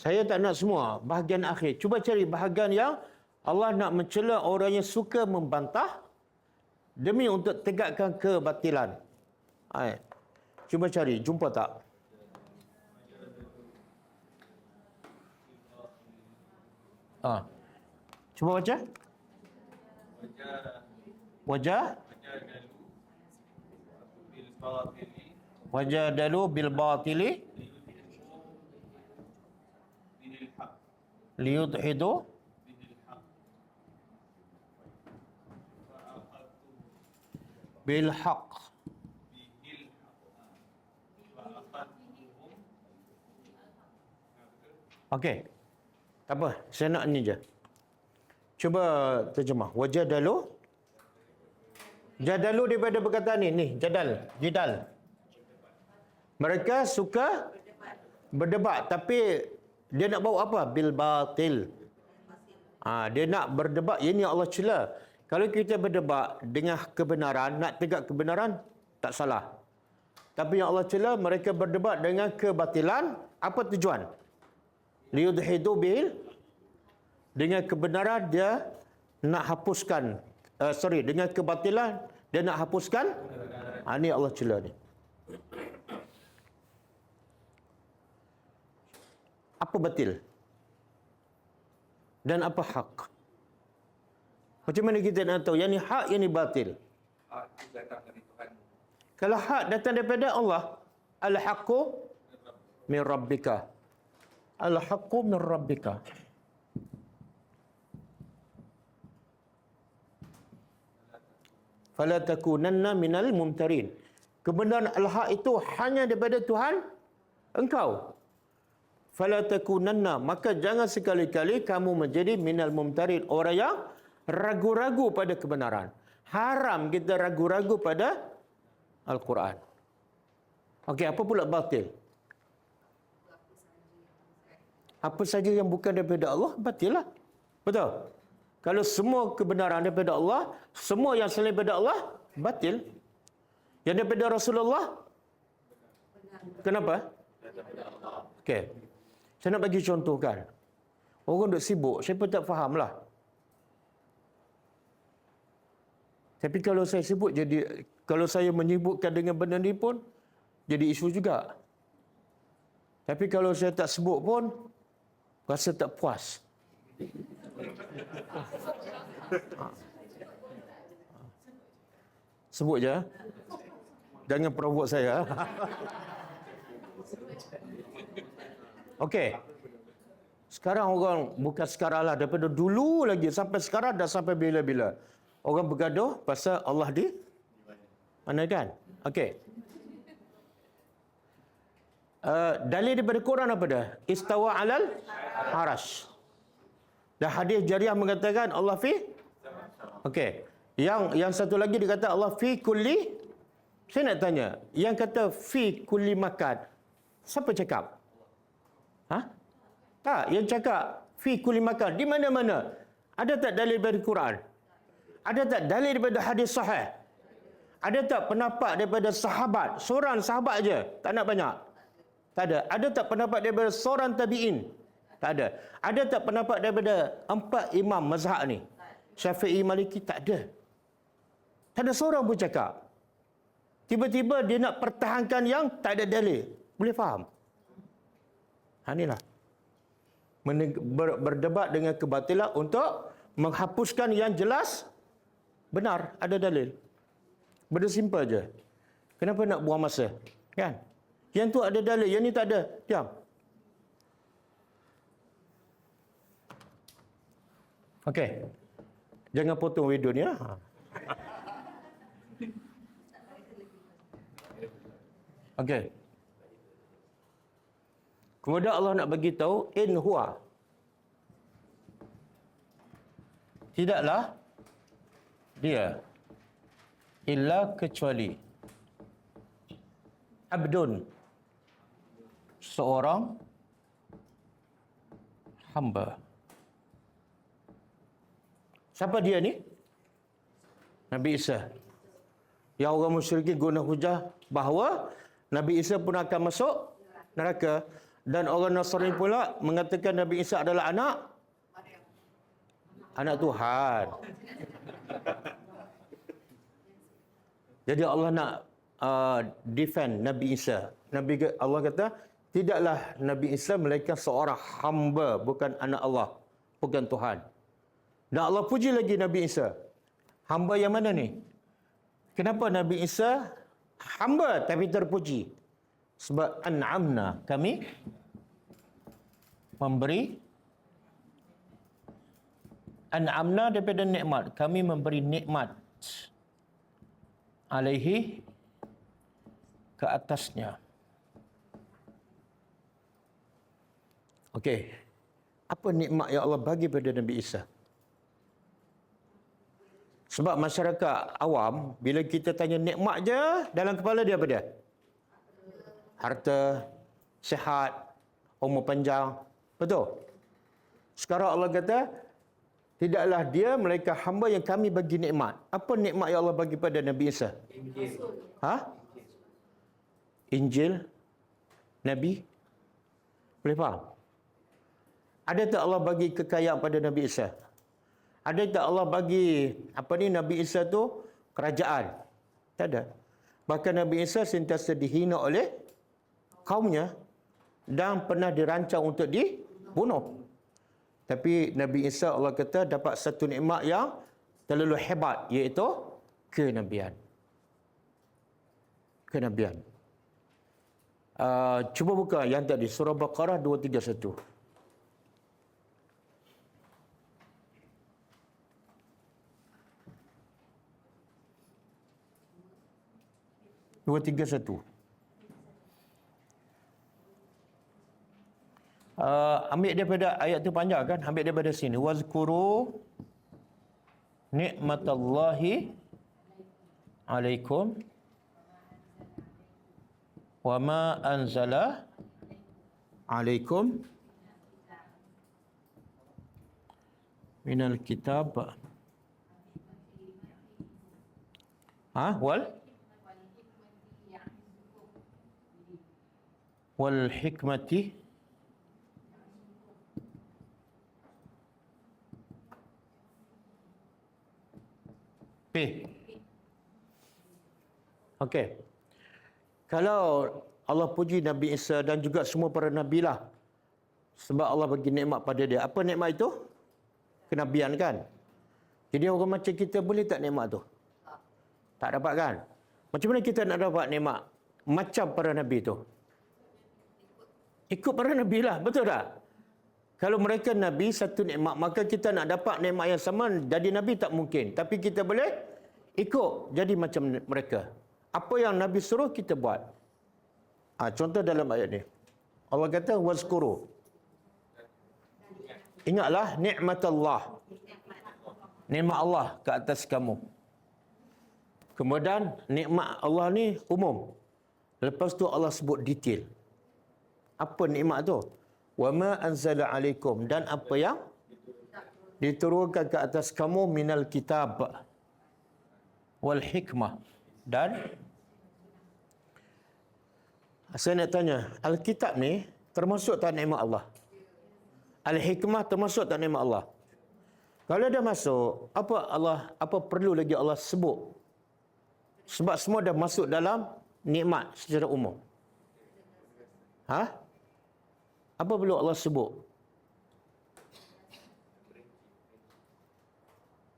Saya tak nak semua. Bahagian akhir. Cuba cari bahagian yang Allah nak mencela orang yang suka membantah demi untuk tegakkan kebatilan. Cuba cari. Jumpa tak? Cuba baca. Wajah wajadalu bil batili liyudhidu bil haqq. Okey. Tak apa, saya nak ni je. Cuba terjemah. Wajadalu. Jadalu daripada perkataan ni, jidal. Mereka suka berdebat, tapi dia nak bawa apa? Bil batil. Dia nak berdebat. Ini Allah cela. Kalau kita berdebat dengan kebenaran, nak tegak kebenaran, tak salah. Tapi yang Allah cela, mereka berdebat dengan kebatilan. Apa tujuan? Liyudhidu bil. Dengan kebenaran dia nak hapuskan. Dengan kebatilan dia nak hapuskan. Ini Allah cela ni. Apa batil? Dan apa hak? Macam mana kita nak tahu yang ni hak, yang ni batil?
Hak itu datang dari Tuhan.
Kalau hak datang daripada Allah, al-haqqu min rabbika. Al-haqqu min rabbika. Fala takunanna minal mumtarin. Kebenaran al-haq itu hanya daripada Tuhan engkau. Fala takunanna, maka jangan sekali-kali kamu menjadi minal mumtarin, orang yang ragu-ragu pada kebenaran. Haram kita ragu-ragu pada Al-Quran. Okey, apa pula batil? Apa saja yang bukan daripada Allah, batil lah. Betul? Kalau semua kebenaran daripada Allah, semua yang selain daripada Allah, batil. Yang daripada Rasulullah, kenapa? Okey. Saya nak bagi contoh kan. Orang duk sibuk, saya pun tak faham lah. Tapi kalau saya sibuk, kalau saya menyibukkan dengan benda ni pun, jadi isu juga. Tapi kalau saya tak sibuk pun, rasa tak puas. Sebut je. Jangan provoke saya. Okey. Sekarang orang, bukan sekarang lah, daripada dulu lagi sampai sekarang dah sampai bila-bila. Orang bergaduh pasal Allah di mana kan? Okey. Dalil daripada Quran apa dah? Istawa alal arash. Dan hadis jariah mengatakan Allah fi. Okey. Yang satu lagi dia kata Allah fi kulli. Saya nak tanya, yang kata fi kulli makan, siapa cakap? Tak, yang cakap fi kulli makan di mana-mana. Ada tak dalil daripada Quran? Ada tak dalil daripada hadis sahih? Ada tak pendapat daripada sahabat? Seorang sahabat aja, tak nak banyak. Tak ada. Ada tak pendapat daripada seorang tabi'in? Tak ada. Ada tak pendapat daripada 4 imam mazhab ni? Syafi'i, Maliki? Tak ada. Tak ada seorang pun cakap. Tiba-tiba dia nak pertahankan yang tak ada dalil. Boleh faham? Inilah. Berdebat dengan kebatilan untuk menghapuskan yang jelas benar, ada dalil. Benda simple je. Kenapa nak buang masa? Kan? Yang tu ada dalil, yang ni tak ada. Diam. Okey. Jangan potong video ni. Okey. Kemudian Allah nak bagi tahu in huwa. Tidaklah dia illa kecuali abdun, seorang hamba. Siapa dia ni? Nabi Isa. Yang orang musyrikin guna hujah bahawa Nabi Isa pun akan masuk neraka. Dan orang Nasrani pula mengatakan Nabi Isa adalah anak Tuhan. Jadi Allah nak defend Nabi Isa. Allah kata, tidaklah Nabi Isa melainkan seorang hamba, bukan anak Allah, bukan Tuhan. Dan Allah puji lagi Nabi Isa. Hamba yang mana ni? Kenapa Nabi Isa hamba tapi terpuji? Sebab an'amna, kami memberi. An'amna daripada nikmat, kami memberi nikmat alaihi, ke atasnya. Okey. Apa nikmat yang Allah bagi pada Nabi Isa? Sebab masyarakat awam, bila kita tanya nikmat je, dalam kepala dia apa dia? Harta, sihat, umur panjang. Betul? Sekarang Allah kata, tidaklah dia melainkan hamba yang kami bagi nikmat. Apa nikmat yang Allah bagi pada Nabi Isa?
Injil.
Injil? Nabi? Boleh faham? Ada tak Allah bagi kekayaan pada Nabi Isa? Ada tak Allah bagi Nabi Isa tu kerajaan? Tak ada. Bahkan Nabi Isa sentiasa dihina oleh kaumnya dan pernah dirancang untuk dibunuh. Tapi Nabi Isa, Allah kata, dapat satu nikmat yang terlalu hebat, iaitu kenabian. Kenabian. Cuba buka yang tadi, surah Baqarah 231. Ambil daripada ayat tu panjang kan? Ambil daripada sini. Wazkuru ni'matallahi alaikum wa ma anzala alaikum minal kitab wal hikmati Okey. Kalau Allah puji Nabi Isa dan juga semua para nabi lah, sebab Allah bagi nikmat pada dia. Apa nikmat itu? Kenabian kan? Jadi orang macam kita boleh tak nikmat tu? Tak dapat kan? Macam mana kita nak dapat nikmat macam para nabi tu? Ikut para nabi lah, betul tak? Kalau mereka nabi satu nikmat, maka kita nak dapat nikmat yang sama jadi nabi tak mungkin. Tapi kita boleh ikut jadi macam mereka. Apa yang nabi suruh kita buat. Contoh dalam ayat ni. Allah kata wazkuru. Ingatlah nikmat Allah. Nikmat Allah ke atas kamu. Kemudian nikmat Allah ni umum. Lepas tu Allah sebut detail. Apa nikmat tu? Wa ma anzala alaikum, dan apa yang diturunkan ke atas kamu minal kitab wal hikmah, dan saya nak tanya, Alkitab ni termasuk tak nikmat Allah? Al-hikmah termasuk tak nikmat Allah? Kalau dah masuk, apa perlu lagi Allah sebut? Sebab semua dah masuk dalam nikmat secara umum. Apa perlu Allah sebut?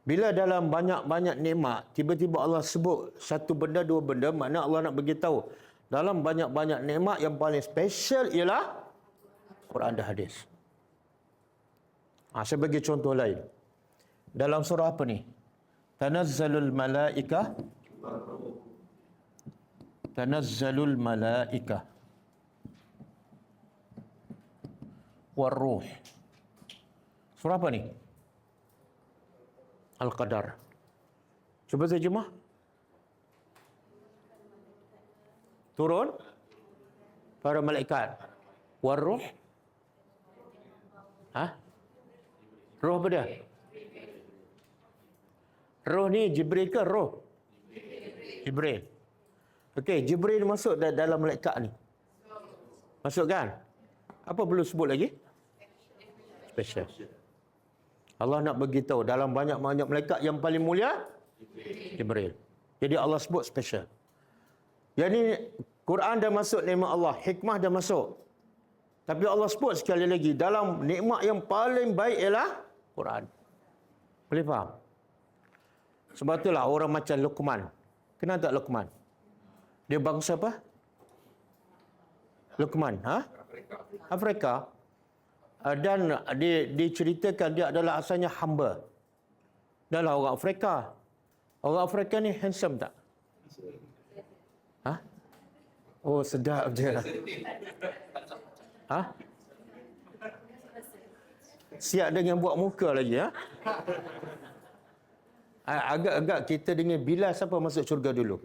Bila dalam banyak-banyak nikmat, tiba-tiba Allah sebut satu benda, dua benda, makna Allah nak beritahu. Dalam banyak-banyak nikmat, yang paling special ialah Quran dan hadis. Saya bagi contoh lain. Dalam surah apa ni? Tanazzalul malaikah. Tanazzalul malaikah. Warruh. Surah apa ni? Al-Qadar. Cuba terjemah. Turun para malaikat. Warruh. Roh apa dia? Roh ni Jibril ke roh? Jibril. Okey, Jibril masuk dalam malaikat ni. Masuk kan? Apa perlu sebut lagi? Special. Allah nak beritahu dalam banyak-banyak malaikat yang paling mulia Jibril. Jadi Allah sebut special. Yang ni Quran dah masuk nikmat Allah, hikmah dah masuk. Tapi Allah sebut sekali lagi, dalam nikmat yang paling baik ialah Quran. Boleh faham? Sebab itulah orang macam Luqman. Kenal tak Luqman? Dia bangsa apa? Luqman, Afrika. Dan diceritakan dia adalah asalnya hamba. Adalah orang Afrika. Orang Afrika ni handsome tak? Oh, sedap je. Siap dengan buat muka lagi, Agak-agak kita dengan Bilal siapa masuk syurga dulu?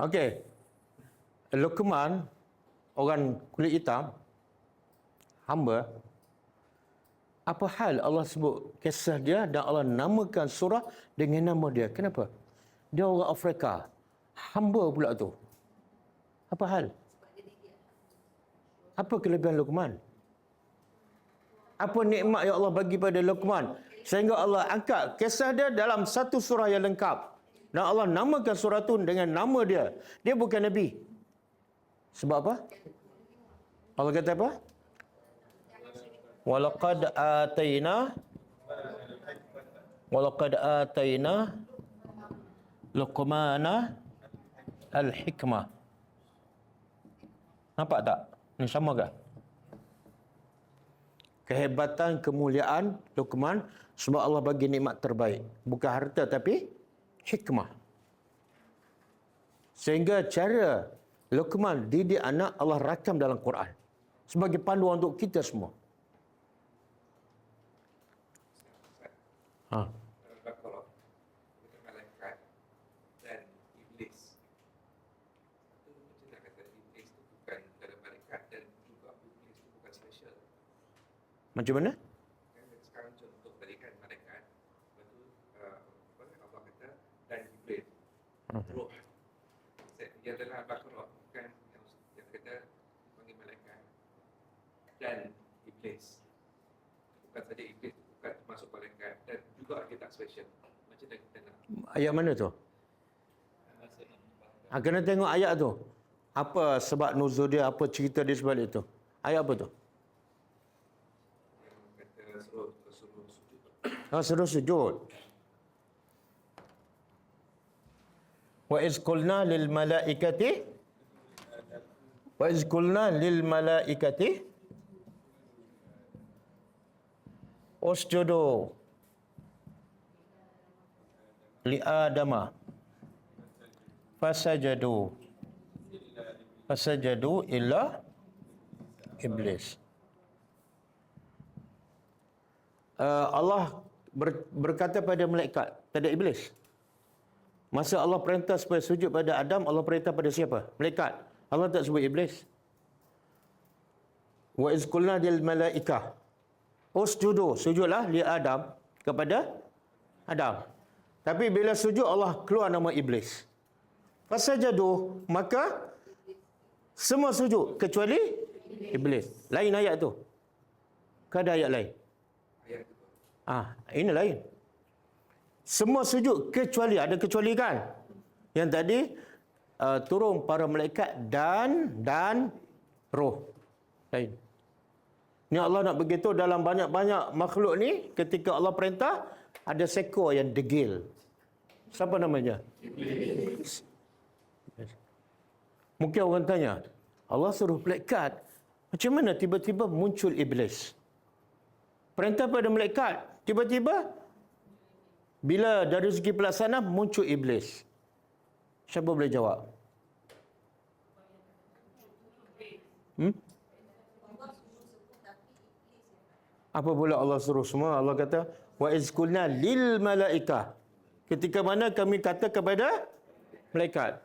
Okey. Luqman, orang kulit hitam, hamba. Apa hal Allah sebut kisah dia dan Allah namakan surah dengan nama dia? Kenapa? Dia orang Afrika. Hamba pula tu. Apa hal? Apa kelebihan Luqman? Apa nikmat yang Allah bagi pada Luqman? Sehingga Allah angkat kisah dia dalam satu surah yang lengkap. Dan Allah namakan surah tu dengan nama dia. Dia bukan Nabi. Sebab apa? Allah kata apa? Walaqad atayna Luqmana al-hikmah. Nampak tak? Ini sama ke? Kehebatan, kemuliaan Luqman sebab Allah bagi nikmat terbaik. Bukan harta tapi hikmah. Sehingga cara Luqman didik anak Allah rakam dalam Quran. Sebagai panduan untuk kita semua.
Al-Baqarah, malaikat dan iblis. Itu macam nak kata iblis itu bukan dalam malaikat dan juga iblis itu bukan special.
Macam mana?
Kan sekarang contoh tadi kan malaikat, lepas tu Allah kata dan iblis. Roh. Yang dalam Al-Baqarah bukan yang kata panggil malaikat dan iblis. Bukan saja iblis, bukan masuk malaikat dan juga dia tak special. Macam dah kita nak.
Ayat mana tu? Kena tengok ayat tu. Apa sebab nuzul dia, apa cerita di sebalik tu? Ayat apa tu?
Yang kata suruh sujud.
Suruh sujud. Wa iz qulna lil malaikati usjudu li adama fasajadu illa iblis. Allah berkata pada malaikat, pada iblis. Masa Allah perintah supaya sujud pada Adam, Allah perintah pada siapa? Malaikat. Allah tak sebut iblis. Wa iz qulna lil malaikah usjudu, sujudlah li Adam, kepada Adam. Tapi bila sujud Allah keluar nama iblis. Fasajadu, maka semua sujud kecuali iblis. Lain ayat tu. Ke ada ayat lain?
Ayat itu.
Ini lain. Semua sujud kecuali, ada kecuali kan? Yang tadi turun para malaikat dan roh. Lain. Ni Allah nak begitu dalam banyak-banyak makhluk ni, ketika Allah perintah, ada seekor yang degil. Siapa namanya? Iblis. Mungkin orang tanya, Allah suruh malaikat, macam mana tiba-tiba muncul iblis? Perintah pada malaikat, tiba-tiba bila dari segi pelaksana muncul iblis. Siapa boleh jawab? Apa pula Allah suruh semua? Allah kata, wa iz qulna lil malaikah. Ketika mana kami kata kepada malaikat.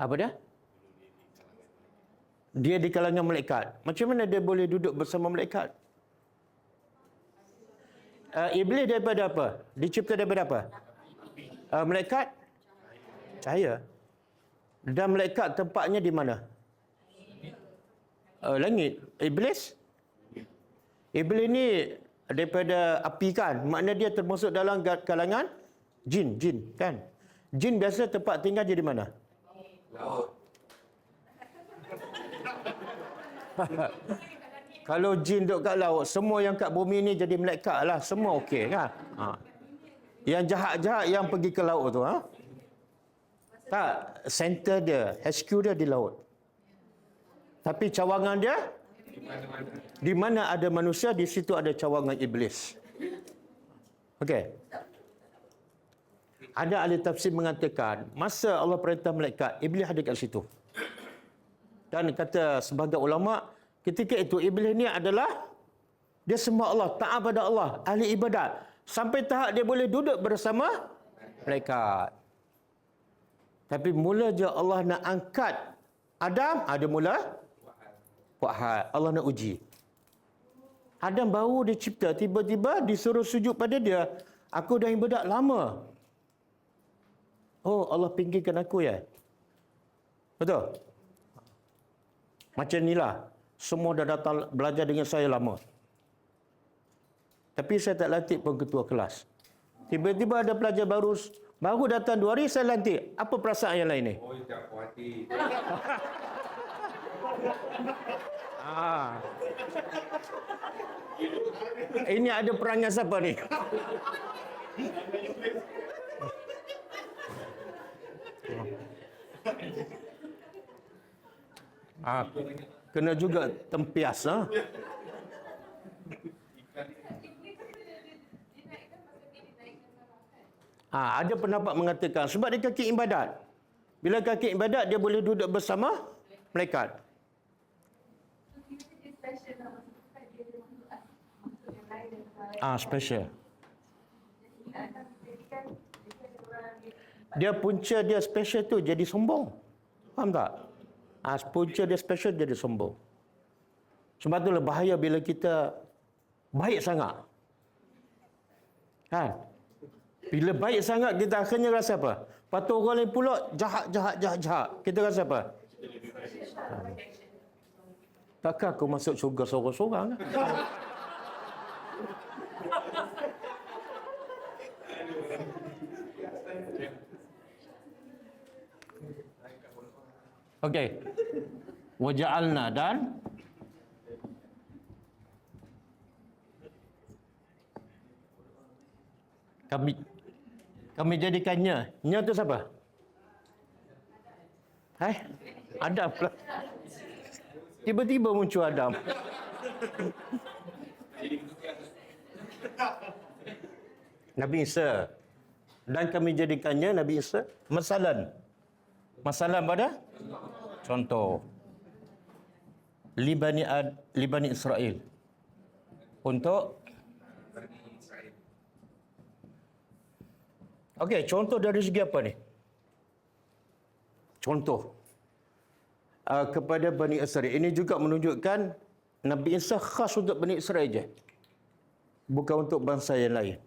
Apa dia? Dia di kalangan malaikat. Macam mana dia boleh duduk bersama malaikat? Iblis daripada apa? Dicipta daripada apa? Malaikat? Cahaya. Dan malaikat tempatnya di mana? Langit. Iblis? Iblis ni daripada api kan? Maknanya dia termasuk dalam kalangan jin kan? Jin biasa tempat tinggal dia di mana?
Laut.
Kalau jin duduk kat laut, semua yang kat bumi ni jadi malaikat lah. Semua okey kan? Yang jahat-jahat yang pergi ke laut tu. Tak, center dia, HQ dia di laut. Tapi cawangan dia, di mana ada manusia, di situ ada cawangan iblis. Okey. Ada ahli tafsir mengatakan, masa Allah perintah malaikat, iblis ada kat situ. Dan kata sebahagian ulama, ketika itu iblis ni adalah dia sembah Allah, taat pada Allah, ahli ibadat. Sampai tahap dia boleh duduk bersama malaikat. Tapi mula je Allah nak angkat Adam, ada mula buat hal. Allah nak uji. Adam baru dicipta, tiba-tiba disuruh sujud pada dia. Aku dah ibadat lama. Oh, Allah pinggirkan aku ya. Betul? Macam inilah. Semua dah datang belajar dengan saya lama. Tapi saya tak lantik pun ketua kelas. Tiba-tiba ada pelajar baru datang 2 hari, saya lantik. Apa perasaan yang lain ni?
Oh, tak puas hati.
Ini ada perangai siapa ni? Kena juga tempias. Ada pendapat mengatakan sebab dia kaki ibadat. Bila kaki ibadat dia boleh duduk bersama malaikat. Special. Dia punca dia special tu jadi sombong. Faham tak? Punca dia special jadi sombong. Sebab itulah bahaya bila kita baik sangat. Kan? Bila baik sangat kita akhirnya rasa apa? Patut orang lain pula jahat. Kita rasa apa? Takkan aku masuk syurga seorang-seorang? Okey. Waja'alna dan kami jadikannya. Nya tu siapa? Adam pula. Tiba-tiba muncul Adam. Nabi Isa. Dan kami jadikannya Nabi Isa masalan pada contoh libani Israel untuk okey, contoh dari segi apa ni? Contoh kepada Bani Israel. Ini juga menunjukkan Nabi Isa khas untuk Bani Israel je. Bukan untuk bangsa yang lain.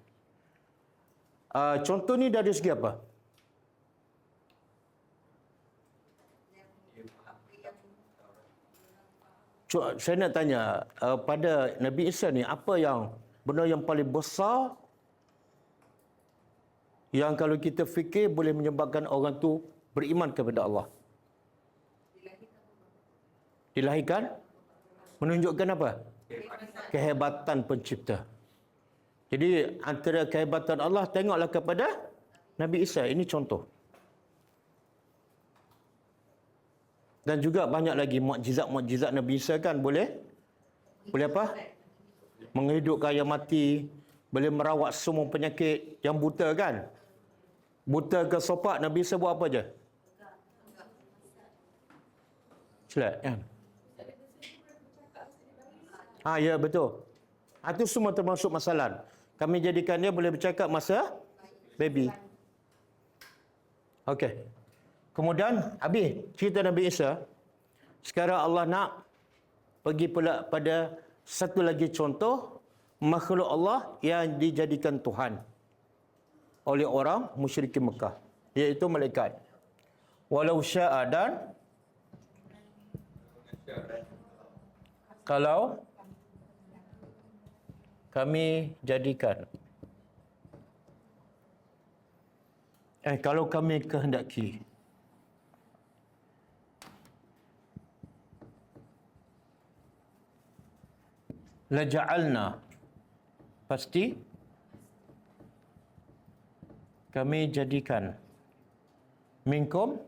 Contoh ni dari segi apa? Saya nak tanya, pada Nabi Isa ni, apa yang benda yang paling besar yang kalau kita fikir boleh menyebabkan orang tu beriman kepada Allah? Dilahirkan? Menunjukkan apa? Kehebatan pencipta. Jadi antara kehebatan Allah, tengoklah kepada Nabi Isa. Ini contoh. Dan juga banyak lagi mukjizat Nabi Isa kan boleh apa? Menghidupkan yang mati, boleh merawat semua penyakit yang buta kan? Buta ke sopak, Nabi Isa buat apa je? Silat kan? Ya betul. Itu semua termasuk masalah. Kami jadikan dia boleh bercakap masa baby. Okey. Kemudian habis cerita Nabi Isa. Sekarang Allah nak pergi pula pada satu lagi contoh makhluk Allah yang dijadikan Tuhan oleh orang musyrikin Mekah, iaitu malaikat. walau sya'a, dan kalau kami jadikan, kalau kami kehendaki. Laja'alna, pasti kami jadikan, minkum,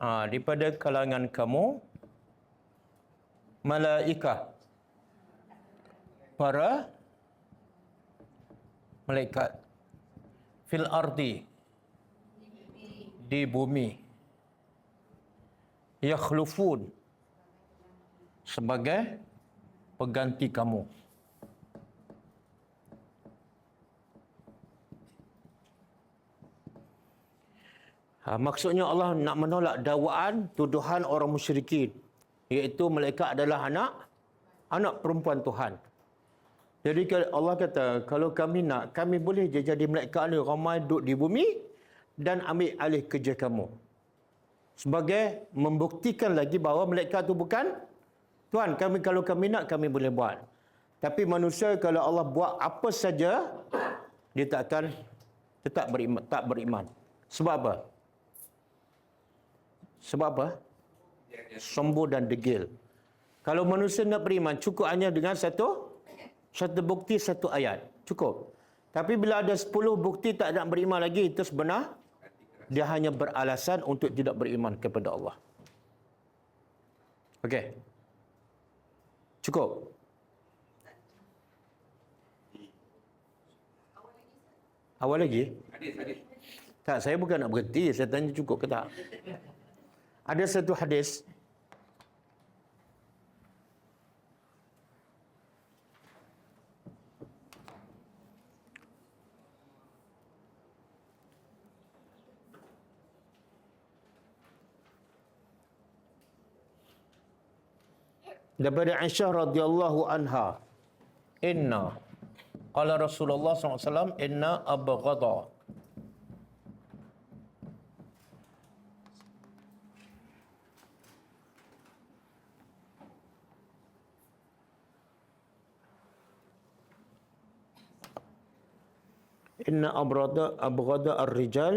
daripada kalangan kamu, malaikah, para malaikat, fil ardi, di bumi, yakhlufun, sebagai pengganti kamu. Maksudnya Allah nak menolak dakwaan, tuduhan orang musyrikin, iaitu malaikat adalah anak perempuan Tuhan. Jadi Allah kata, kalau kami nak, kami boleh je jadi malaikat ni ramai duduk di bumi dan ambil alih kerja kamu. Sebagai membuktikan lagi bahawa malaikat itu bukan Tuhan. Kalau kami nak, kami boleh buat. Tapi manusia kalau Allah buat apa saja, dia tetap beriman. Sebab apa? Sebab apa? Sombong dan degil. Kalau manusia nak beriman, cukup hanya dengan satu bukti, satu ayat. Cukup. Tapi bila ada 10 bukti tak nak beriman lagi, itu sebenar dia hanya beralasan untuk tidak beriman kepada Allah. Okey. Cukup. Awal lagi?
Hadis.
Tak, saya bukan nak berhenti. Saya tanya cukup ke tak. Ada satu hadis. Daripada Aisyah radhiyallahu anha, qala Rasulullah SAW, inna abghadha abghadha ar-rijal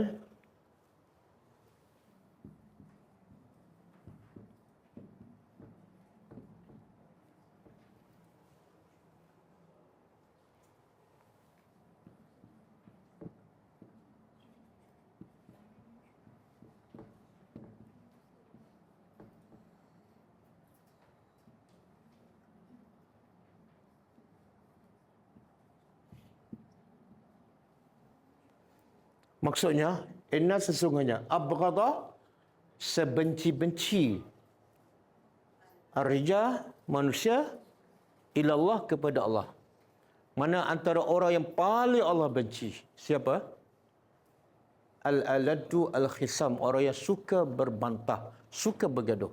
maksudnya, inna sesungguhnya, abghadha, sebenci-benci, ar-rijal, manusia, ilallah, kepada Allah. Mana antara orang yang paling Allah benci? Siapa? Al-aladdu al-khisam, orang yang suka berbantah, suka bergaduh.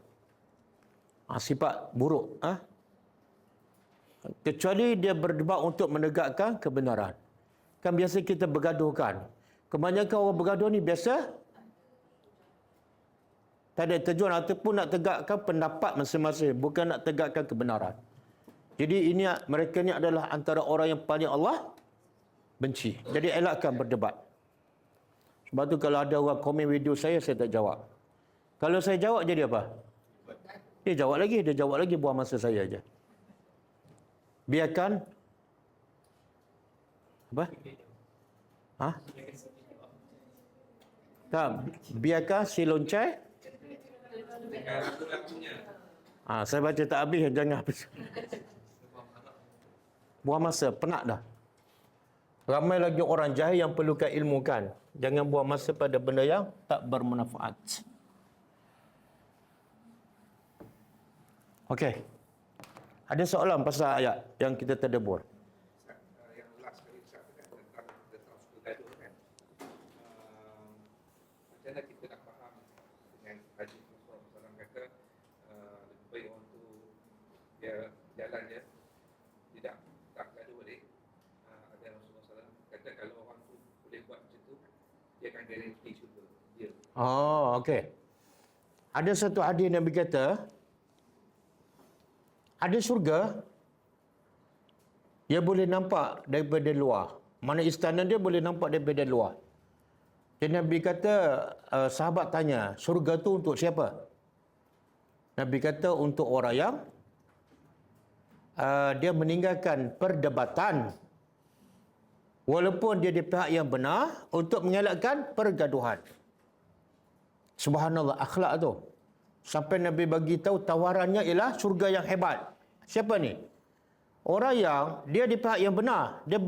Sifat buruk. Kecuali dia berdebat untuk menegakkan kebenaran. Kan biasa kita bergaduhkan. Kebanyakan orang bergaduh ni biasa tak ada tujuan ataupun nak tegakkan pendapat masing-masing, bukan nak tegakkan kebenaran. Jadi mereka ni adalah antara orang yang paling Allah benci. Jadi elakkan berdebat. Sebab tu kalau ada orang komen video saya tak jawab. Kalau saya jawab jadi apa? Dia jawab lagi, buang masa saya aja. Biarkan apa? Tak, biarkan si lonceng. Saya baca tak habis, jangan habis. Buang masa, penat dah. Ramai lagi orang jahil yang perlukan ilmu kan. Jangan buang masa pada benda yang tak bermanfaat. Okey. Ada soalan pasal ayat yang kita tadabbur?
Yang last kali saya katakan tentang suka gaduh kan. Macam mana kita nak faham dengan hadis Rasulullah SAW kata lebih baik orang tu dia jalan je, tak gaduh balik. Ada Rasulullah SAW kata kalau orang tu boleh buat macam tu, dia akan guarantee syurga. Dia.
Oh, okey. Ada satu hadis Nabi kata, ada syurga, dia boleh nampak daripada luar. Mana istana dia boleh nampak daripada luar. Dan Nabi kata, sahabat tanya, syurga tu untuk siapa? Nabi kata untuk orang yang dia meninggalkan perdebatan walaupun dia di pihak yang benar untuk mengelakkan pergaduhan. Subhanallah, akhlak tu. Sampai Nabi bagi tahu tawarannya ialah syurga yang hebat. Siapa ni? Orang yang dia di pihak yang benar, dia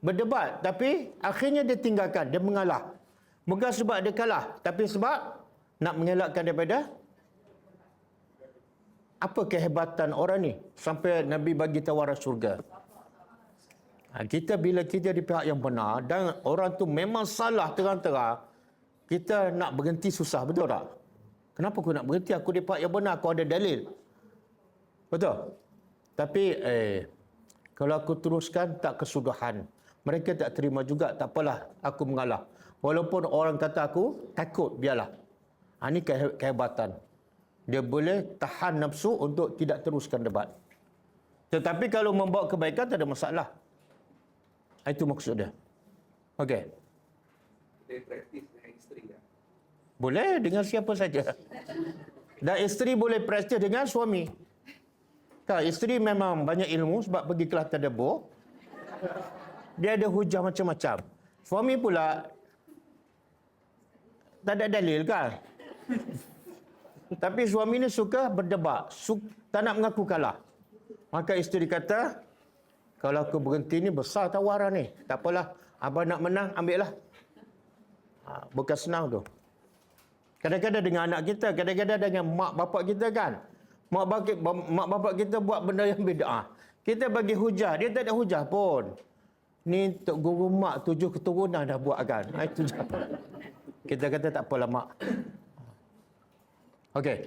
berdebat tapi akhirnya dia tinggalkan, dia mengalah. Bukan sebab dia kalah, tapi sebab nak mengelakkan daripada apa kehebatan orang ni sampai Nabi bagi tawaran syurga. Kita bila kita di pihak yang benar dan orang tu memang salah terang-terang, kita nak berhenti susah, betul tak? Kenapa aku nak berhenti? Aku di pihak yang benar, aku ada dalil. Betul? Tapi kalau aku teruskan tak kesudahan. Mereka tak terima juga, tak apalah, aku mengalah. Walaupun orang kata aku takut, biarlah. Ini kehebatan. Dia boleh tahan nafsu untuk tidak teruskan debat. Tetapi kalau membawa kebaikan, tak ada masalah. Itu maksud dia. Okey.
Dia praktis dengan isteri lah.
Boleh dengan siapa saja. Dan isteri boleh praktis dengan suami. Tak, isteri memang banyak ilmu sebab pergi kelas tadabbur. Dia ada hujah macam-macam. Suami pula tak ada dalil kan. Tapi suami ni suka berdebat, tak nak mengaku kalah. Maka isteri kata, kalau aku berhenti ni besar tawaran ni. Tak apalah, abang nak menang, ambil lah. Bukan senang tu. Kadang-kadang dengan anak kita, kadang-kadang dengan mak bapak kita kan. Mak bapak kita buat benda yang bid'ah. Kita bagi hujah, dia tak ada hujah pun. Ni tok guru mak 7 keturunan dah buat kan. Itu je. Kita kata tak apalah mak. Okey.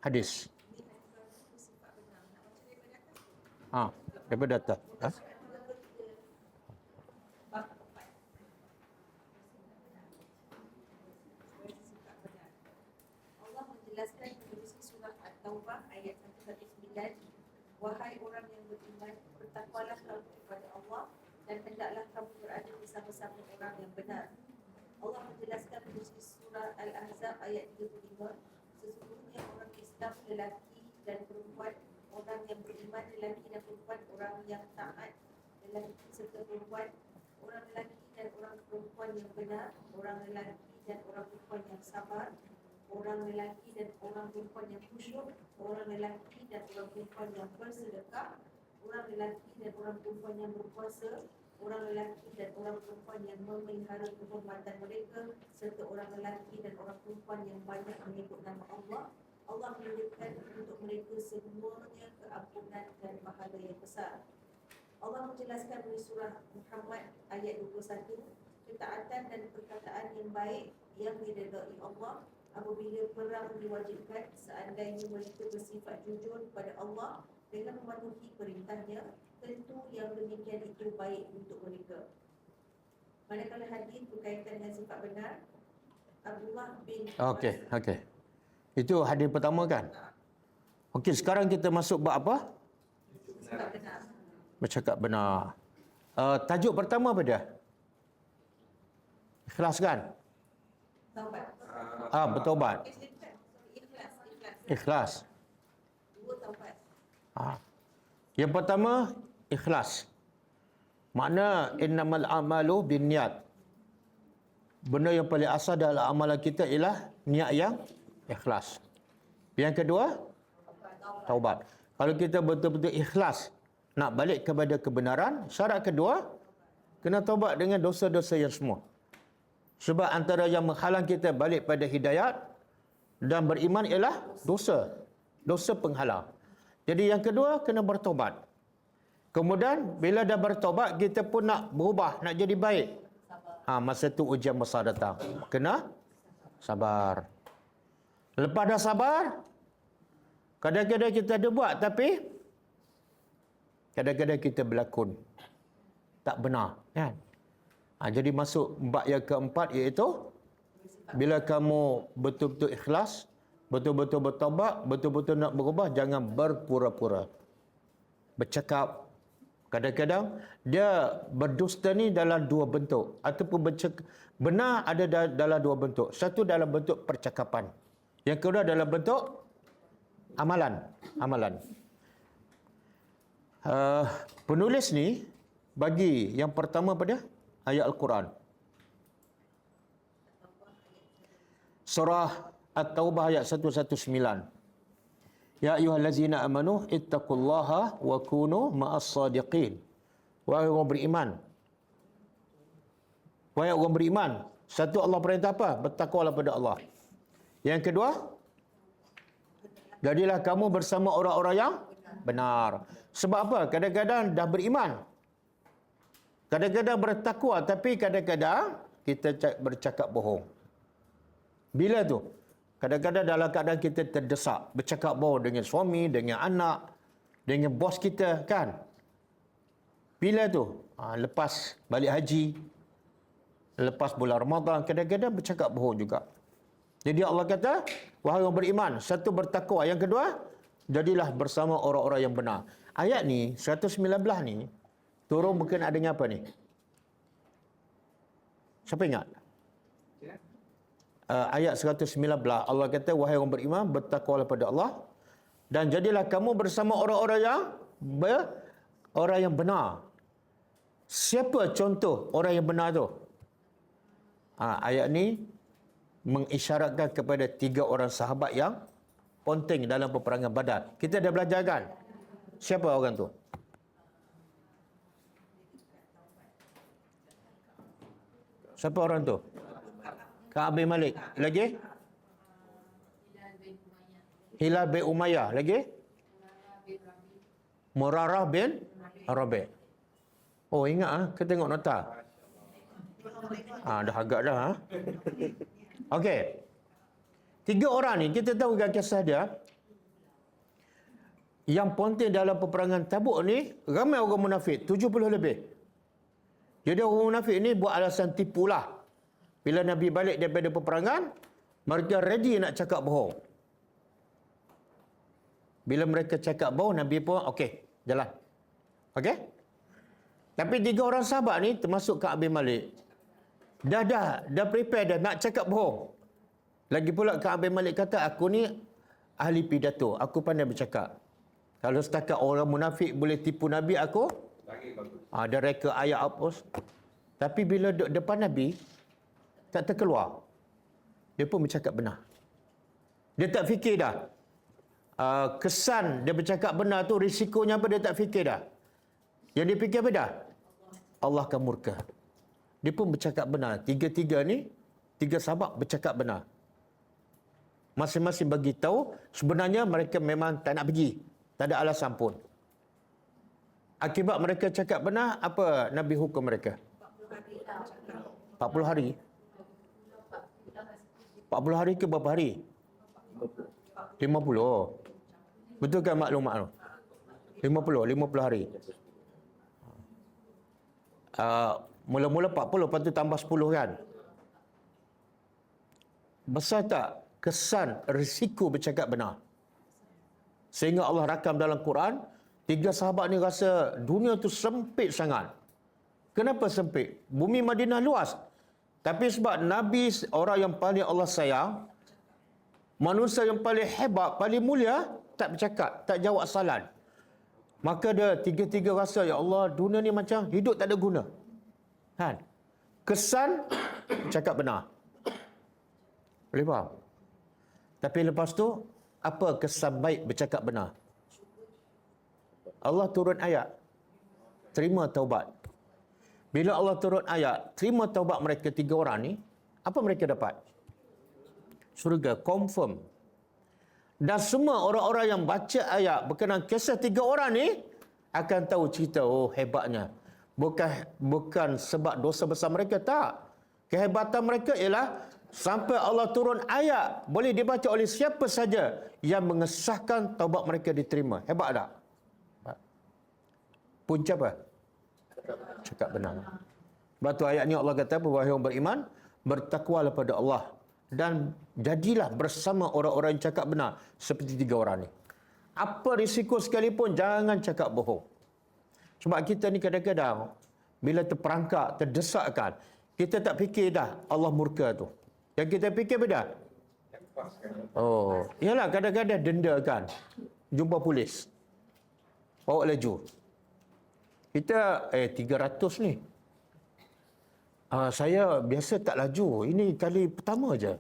Hadis. Daripada atas.
Allah menjelaskan menerusi surah At-Taubah ayat 109, wahai orang yang beriman, bertakwalah kamu kepada Allah dan hendaklah kamu berada bersama-sama orang yang benar. Allah menjelaskan menerusi surah Al-Ahzab ayat 35, sesungguhnya orang Islam lelaki dan perempuan, orang yang beriman lelaki dan perempuan, orang yang taat lelaki serta perempuan, orang lelaki dan orang perempuan yang benar, orang lelaki dan orang perempuan yang sabar, orang lelaki dan orang perempuan yang khusyuk, orang lelaki dan orang perempuan yang bersedekah, orang lelaki dan orang perempuan yang berpuasa, orang lelaki dan orang perempuan yang memelihara kehormatan mereka, serta orang lelaki dan orang perempuan yang banyak menyebut nama Allah. Allah menyediakan untuk mereka semuanya keampunan dan pahala yang besar. Allah menjelaskan di surah Muhammad ayat 21, ketaatan dan perkataan yang baik yang diredai Allah apabila perang diwajibkan, seandainya mereka bersifat jujur kepada Allah dengan mematuhi perintahnya, tentu yang demikian itu baik untuk mereka. Manakala hadis berkaitan dengan sifat benar, Abdullah bin
Okey. Itu hadis pertama kan? Okey, sekarang kita masuk bab apa?
sifat benar.
Bercakap benar. Tajuk pertama apa dia? Ikhlas kan?
Taubat.
Bertaubat. Ikhlas.
Dua taubat.
Yang pertama, ikhlas. Makna innamal a'malu binniyat. Benda yang paling asal dalam amalan kita ialah niat yang ikhlas. Yang kedua, taubat. Kalau kita betul-betul ikhlas nak balik kepada kebenaran, syarat kedua, kena taubat dengan dosa-dosa yang semua. Sebab antara yang menghalang kita balik pada hidayat dan beriman ialah dosa. Dosa penghalang. Jadi yang kedua, kena bertaubat. Kemudian, bila dah bertaubat, kita pun nak berubah, nak jadi baik. Masa tu ujian besar datang. Kena sabar. Lepas dah sabar, kadang-kadang kita ada buat, tapi kadang-kadang kita berlakon tak benar, kan? Jadi masuk bab yang keempat iaitu bila kamu betul-betul ikhlas, betul-betul bertaubat, betul-betul nak berubah, jangan berpura-pura. Bercakap. Kadang-kadang dia berdusta ni dalam dua bentuk. Ataupun benar ada dalam dua bentuk. Satu dalam bentuk percakapan. Yang kedua dalam bentuk amalan. Penulis ni bagi yang pertama pada ayat Al-Quran. Surah At-Taubah ayat 119. Ya ayyuhallazina amanu ittaqullaha wa kunu ma'as sadiqin. Wahai orang beriman. Wahai orang beriman. Satu, Allah perintah apa? Bertakwalah pada Allah. Yang kedua, jadilah kamu bersama orang-orang yang benar. Sebab apa? Kadang-kadang dah beriman. Kadang-kadang bertakwa, tapi kadang-kadang kita bercakap bohong. Bila tu? Kadang-kadang dalam keadaan kita terdesak, bercakap bohong dengan suami, dengan anak, dengan bos kita, kan? Bila tu? Lepas balik haji, lepas bulan Ramadan, kadang-kadang bercakap bohong juga. Jadi Allah kata, wahai orang beriman, satu bertakwa, yang kedua, jadilah bersama orang-orang yang benar. Ayat ni, 119 ni, turun mungkin adanya apa ni? Siapa ingat? Ayat 119, Allah kata, wahai orang beriman, bertakwalah pada Allah, dan jadilah kamu bersama orang-orang yang benar. Siapa contoh orang yang benar tu? Ayat ni mengisyaratkan kepada 3 orang sahabat yang penting dalam peperangan Badar. Kita dah belajar kan? Siapa orang tu? Siapa orang tu? Ka'ab bin Malik. Lagi? Hilal bin Umayyah. Lagi? Murarah bin Rabi'. Oh, ingat kita tengok nota. Dah agak dah. Okey. 3 orang ni kita tahu kan kisah dia. Yang penting dalam peperangan Tabuk ni ramai orang munafik, 70 lebih. Jadi orang munafik ni buat alasan tipulah. Bila Nabi balik daripada peperangan, mereka ready nak cakap bohong. Bila mereka cakap bohong, Nabi pun okey, jalan. Okey? Tapi 3 orang sahabat ni termasuk Ka'ab bin Malik. Dah prepare dah nak cakap bohong. Lagi pula Ka'ab bin Malik kata, aku ni ahli pidato, aku pandai bercakap. Kalau setakat orang munafik boleh tipu Nabi, aku ada reka ayat apa. Tapi bila depan Nabi, tak terkeluar. Dia pun bercakap benar. Dia tak fikir dah. Kesan dia bercakap benar tu, risikonya apa, dia tak fikir dah. Yang dia fikir apa dah? Allah akan murka. Dia pun bercakap benar. 3 ni, 3 sahabat bercakap benar. Masing-masing bagi tahu sebenarnya mereka memang tak nak pergi. Tak ada alasan pun. Akibat mereka cakap benar, apa Nabi hukum mereka? 40 hari. 40 hari ke berapa hari? 50. Betul kan maklumat tu? 50 hari. Mula-mula 40, lepas tu tambah 10 kan? Besar tak kesan risiko bercakap benar? Sehingga Allah rakam dalam Quran, 3 sahabat ni rasa dunia tu sempit sangat. Kenapa sempit? Bumi Madinah luas. Tapi sebab Nabi orang yang paling Allah sayang, manusia yang paling hebat, paling mulia, tak bercakap, tak jawab salam. Maka dia 3 rasa, ya Allah, dunia ni macam hidup tak ada guna. Kan? Kesan cakap benar. Boleh faham? Tapi lepas tu, apa kesan baik bercakap benar? Allah turun ayat, terima taubat. Bila Allah turun ayat, terima taubat mereka 3 orang ni, apa mereka dapat? Surga, confirm. Dan semua orang-orang yang baca ayat berkenaan kisah 3 orang ni akan tahu cerita, oh hebatnya. Bukan sebab dosa besar mereka, tak. Kehebatan mereka ialah sampai Allah turun ayat boleh dibaca oleh siapa saja yang mengesahkan taubat mereka diterima. Hebat tak? Punca apa? Cakap benar. Batu ayat ni Allah kata, wahai orang beriman, bertakwalah pada Allah dan jadilah bersama orang-orang yang cakap benar seperti 3 orang ni. Apa risiko sekalipun, jangan cakap bohong. Sebab kita ni kadang-kadang bila terperangkap, terdesakkan, kita tak fikir dah Allah murka tu. Yang kita fikir beda. Oh, iyalah kadang-kadang denda kan. Jumpa polis. Bawa laju. Kita 300 ni. Saya biasa tak laju. Ini kali pertama je.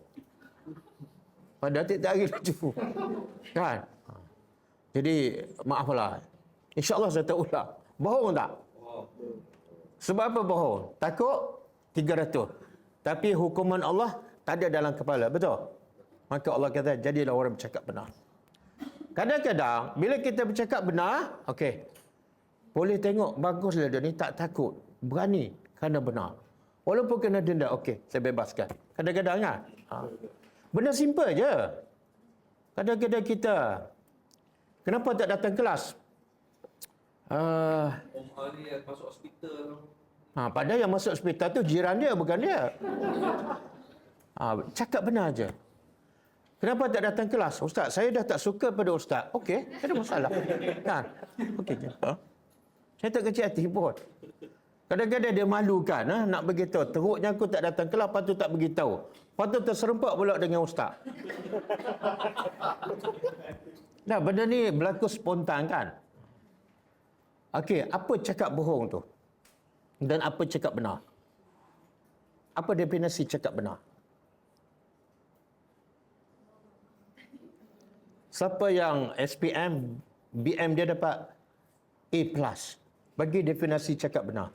Pada tiap hari laju. Kan? Jadi, maaflah. InsyaAllah saya tak ulang. Bohong tak? Sebab apa bohong? Takut 300. Tapi hukuman Allah tak ada dalam kepala. Betul? Maka Allah kata, jadilah orang bercakap benar. Kadang-kadang, bila kita bercakap benar, okey. Boleh tengok, baguslah dia ni tak takut. Berani kerana benar. Walaupun kena denda, okey, saya bebaskan. Kadang-kadang kan? Benda simple je. Kadang-kadang kita, kenapa tak datang kelas?
Ali yang masuk hospital.
Padahal yang masuk hospital tu jiran dia, bukan dia. Cakap benar je. Kenapa tak datang kelas? Ustaz, saya dah tak suka pada ustaz. Okey, tak ada masalah. Kan? Okey. Saya tak kecil hati pun. Kadang-kadang dia malu kan, nak beritahu. Teruknya aku tak datang kelas, lepas tu tak beritahu. Lepas tu terserempak pula dengan ustaz. Nah, benda ni berlaku spontan kan? Okey, apa cakap bohong tu? Dan apa cakap benar? Apa definisi cakap benar? Siapa yang SPM, BM dia dapat A+. Bagi definisi cakap benar.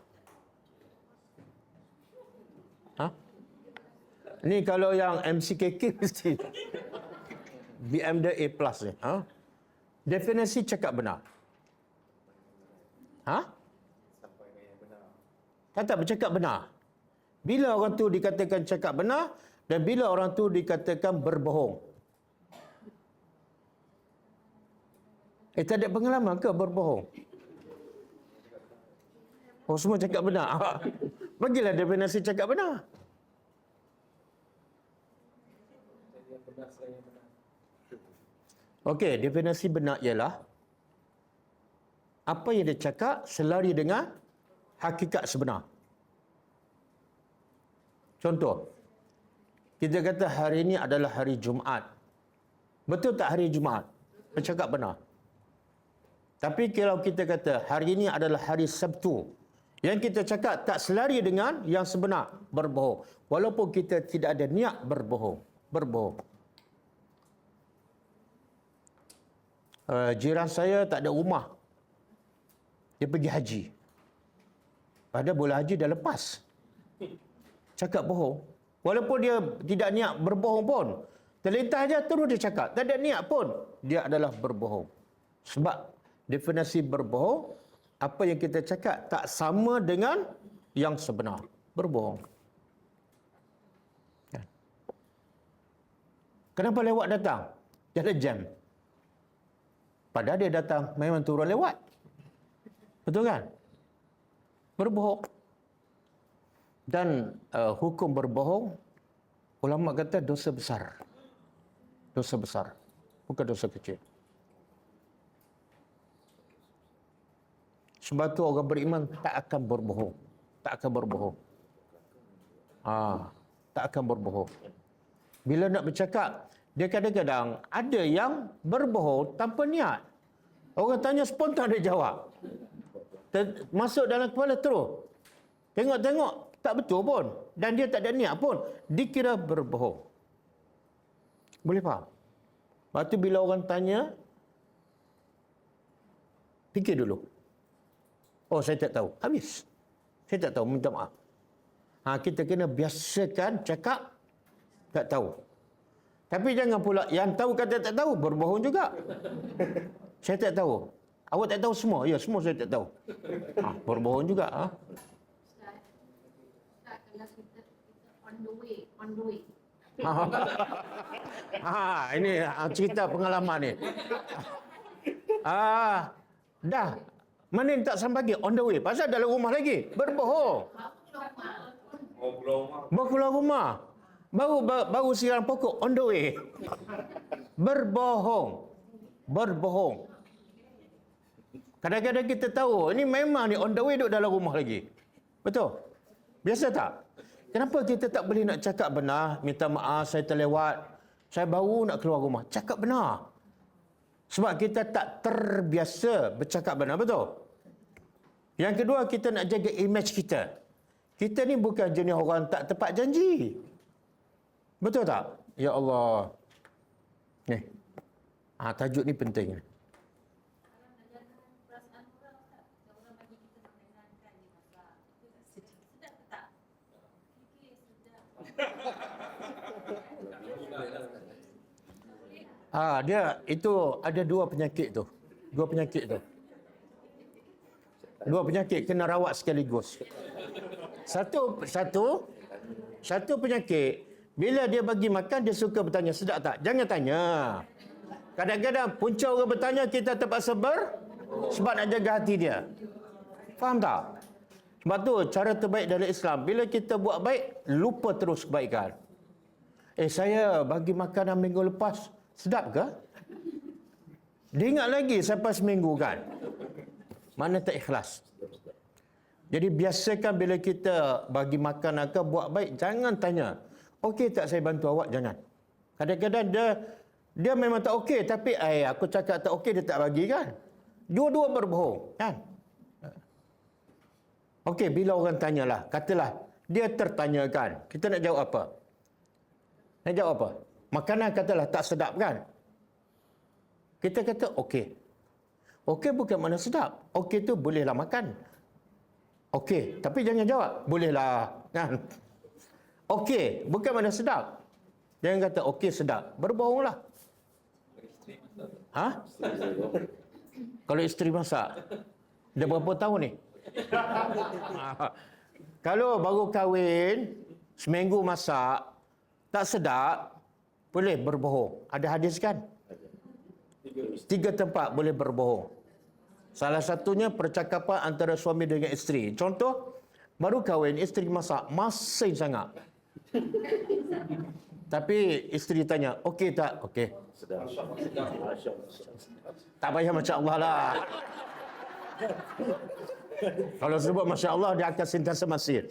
Ni kalau yang MCKK mesti BM dia A+ ni. Definisi cakap benar. Tak bercakap benar. Bila orang tu dikatakan cakap benar dan bila orang tu dikatakan berbohong. Tak ada pengalaman ke berbohong? Oh, semua cakap benar. Bagilah definisi cakap benar. Okey, definisi benar ialah apa yang dia cakap selari dengan hakikat sebenar. Contoh, kita kata hari ini adalah hari Jumaat. Betul tak hari Jumaat? Bercakap benar. Tapi kalau kita kata hari ini adalah hari Sabtu, yang kita cakap tak selari dengan yang sebenar, berbohong. Walaupun kita tidak ada niat berbohong. Jiran saya tak ada rumah. Dia pergi haji. Padahal bola haji dah lepas. Cakap bohong. Walaupun dia tidak niat berbohong pun. Terlintas je terus dia cakap. Tak ada niat pun. Dia adalah berbohong. Sebab definisi berbohong, apa yang kita cakap tak sama dengan yang sebenar. Berbohong. Kenapa lewat datang? Dia ada jam. Padahal dia datang memang turun lewat. Betul kan? Berbohong. Dan hukum berbohong, ulama kata dosa besar. Dosa besar. Bukan dosa kecil. Sebab tu orang beriman tak akan berbohong. Tak akan berbohong. Tak akan berbohong. Bila nak bercakap, dia kadang-kadang ada yang berbohong tanpa niat. Orang tanya spontan dia jawab. Masuk dalam kepala terus. Tengok-tengok tak betul pun. Dan dia tak ada niat pun. Dikira berbohong. Boleh faham? Lepas tu bila orang tanya, fikir dulu. Oh, saya tak tahu. Habis. Saya tak tahu. Minta maaf. Kita kena biasakan cakap tak tahu. Tapi jangan pula yang tahu kata tak tahu, berbohong juga. Saya tak tahu. Awak tak tahu semua? Ya, semua saya tak tahu. Berbohong juga.
Ustaz, kalau kita on the way.
Ini cerita pengalaman ni. Dah. Mana ni tak sampai lagi? On the way. Pasal dalam rumah lagi. Berbohong.
Baru rumah.
Baru keluar rumah. Baru siram pokok. On the way. Berbohong. Kadang-kadang kita tahu, ini memang ni on the way duduk dalam rumah lagi. Betul? Biasa tak? Kenapa kita tak boleh nak cakap benar? Minta maaf, saya terlewat. Saya baru nak keluar rumah. Cakap benar. Sebab kita tak terbiasa bercakap benar. Betul? Yang kedua, kita nak jaga imej kita. Kita ni bukan jenis orang tak tepat janji. Betul tak? Ya Allah. Ni. Tajuk ni penting. Dia itu ada dua penyakit tu. Dua penyakit kena rawat sekaligus. Satu penyakit, bila dia bagi makan dia suka bertanya sedap tak? Jangan tanya. Kadang-kadang punca orang bertanya kita terpaksa sebab nak jaga hati dia. Faham tak? Sebab tu cara terbaik dalam Islam, bila kita buat baik, lupa terus kebaikan. Saya bagi makanan minggu lepas, sedap ke? Dia ingat lagi sampai seminggu kan? Mana tak ikhlas. Jadi biasakan bila kita bagi makan atau buat baik, jangan tanya, okey tak saya bantu awak? Jangan. Kadang-kadang dia memang tak okey, tapi aku cakap tak okey, dia tak bagi kan? Dua-dua berbohong kan? Okey, bila orang tanyalah, katalah dia tertanyakan, kita nak jawab apa? Nak jawab apa? Makanan katalah tak sedap kan? Kita kata okey. Okey bukan mana sedap. Okey tu bolehlah makan. Okey, tapi jangan jawab bolehlah kan? Okey, bukan mana sedap. Jangan kata okey sedap. Berbohonglah. Kalau isteri masak. Dah berapa tahun ni? Kalau baru kahwin, seminggu masak, tak sedap, boleh berbohong. Ada hadis kan? 3 tempat boleh berbohong. Salah satunya percakapan antara suami dengan isteri. Contoh, baru kahwin, isteri masak, masin sangat. Tapi isteri tanya, okey tak? Okey. Tak payah Masya Allah lah. Kalau sebut Masya Allah, dia akan sentiasa masin.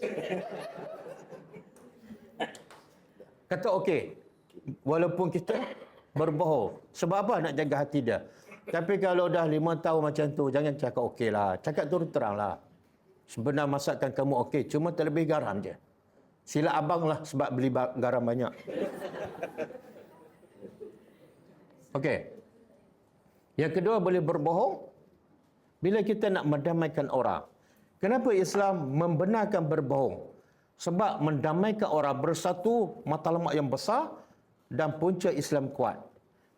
Kata okey. Walaupun kita berbohong. Sebab apa? Nak jaga hati dia. Tapi kalau dah 5 tahun macam tu, jangan cakap okey lah. Cakap terus terang lah. Sebenar masakan kamu okey, cuma terlebih garam je. Sila abang lah sebab beli garam banyak. Okey. Yang kedua, boleh berbohong bila kita nak mendamaikan orang. Kenapa Islam membenarkan berbohong? Sebab mendamaikan orang bersatu matlamat yang besar dan punca Islam kuat.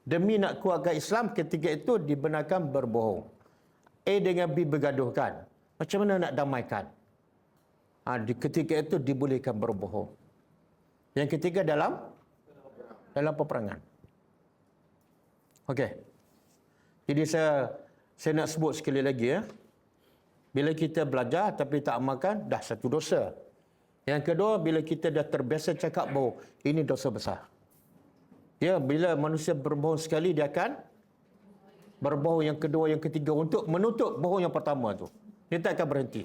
Demi nak kuatkan Islam, ketika itu dibenarkan berbohong. A dengan B bergaduhkan. Macam mana nak damaikan? Ketika itu dibolehkan berbohong. Yang ketiga dalam peperangan. Okey. Jadi saya nak sebut sekali lagi ya. Bila kita belajar tapi tak amalkan, dah satu dosa. Yang kedua, bila kita dah terbiasa cakap bohong, ini dosa besar. Ya, bila manusia berbohong sekali, dia akan berbohong yang kedua, yang ketiga untuk menutup bohong yang pertama tu. Dia tak akan berhenti.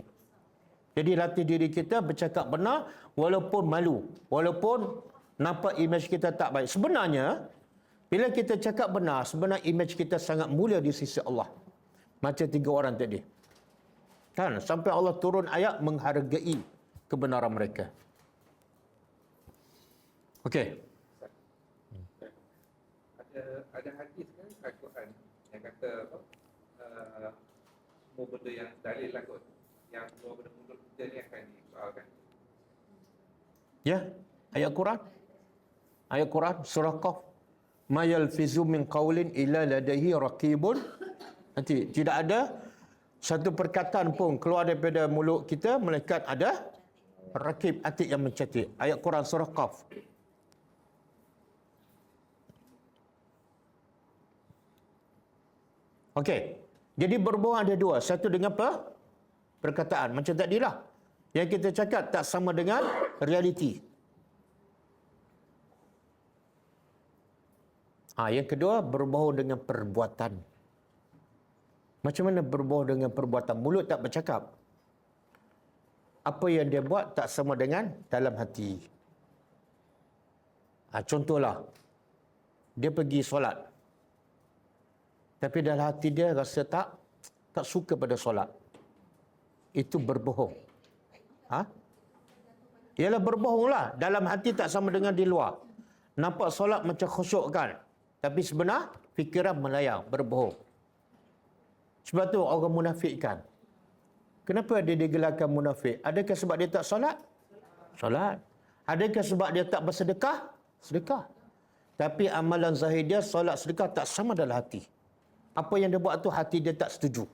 Jadi latih diri kita bercakap benar walaupun malu, walaupun nampak imej kita tak baik. Sebenarnya, bila kita cakap benar, sebenarnya imej kita sangat mulia di sisi Allah. Macam 3 orang tadi. Kan? Sampai Allah turun ayat menghargai kebenaran mereka. Okey.
Ada hadis kan Al-Quran yang kata apa? Semua benda yang dalil lah kot. Yang semua benda mulut kita ni akan disoalkan.
Ya, ayat Quran. Ayat Quran surah Qaf. Ma yalfizu min qawlin illa ladaihi raqibun. Nanti tidak ada satu perkataan pun keluar daripada mulut kita melainkan ada raqib, atid yang mencatat. Ayat Quran surah Qaf. Okey. Jadi berbohong ada 2. Satu dengan perkataan macam tadilah. Yang kita cakap tak sama dengan realiti. Yang kedua, berbohong dengan perbuatan. Macam mana berbohong dengan perbuatan? Mulut tak bercakap. Apa yang dia buat tak sama dengan dalam hati. Contohlah, dia pergi solat. Tapi dalam hati dia rasa tak suka pada solat. Itu berbohong. Ialah berbohonglah. Dalam hati tak sama dengan di luar. Nampak solat macam khusyuk kan. Tapi sebenar, fikiran melayang, berbohong. Sebab tu orang munafik kan. Kenapa dia digelarkan munafik? Adakah sebab dia tak solat? Solat. Adakah sebab dia tak bersedekah? Sedekah. Tapi amalan zahir dia, solat sedekah tak sama dalam hati. Apa yang dia buat tu hati dia tak setuju.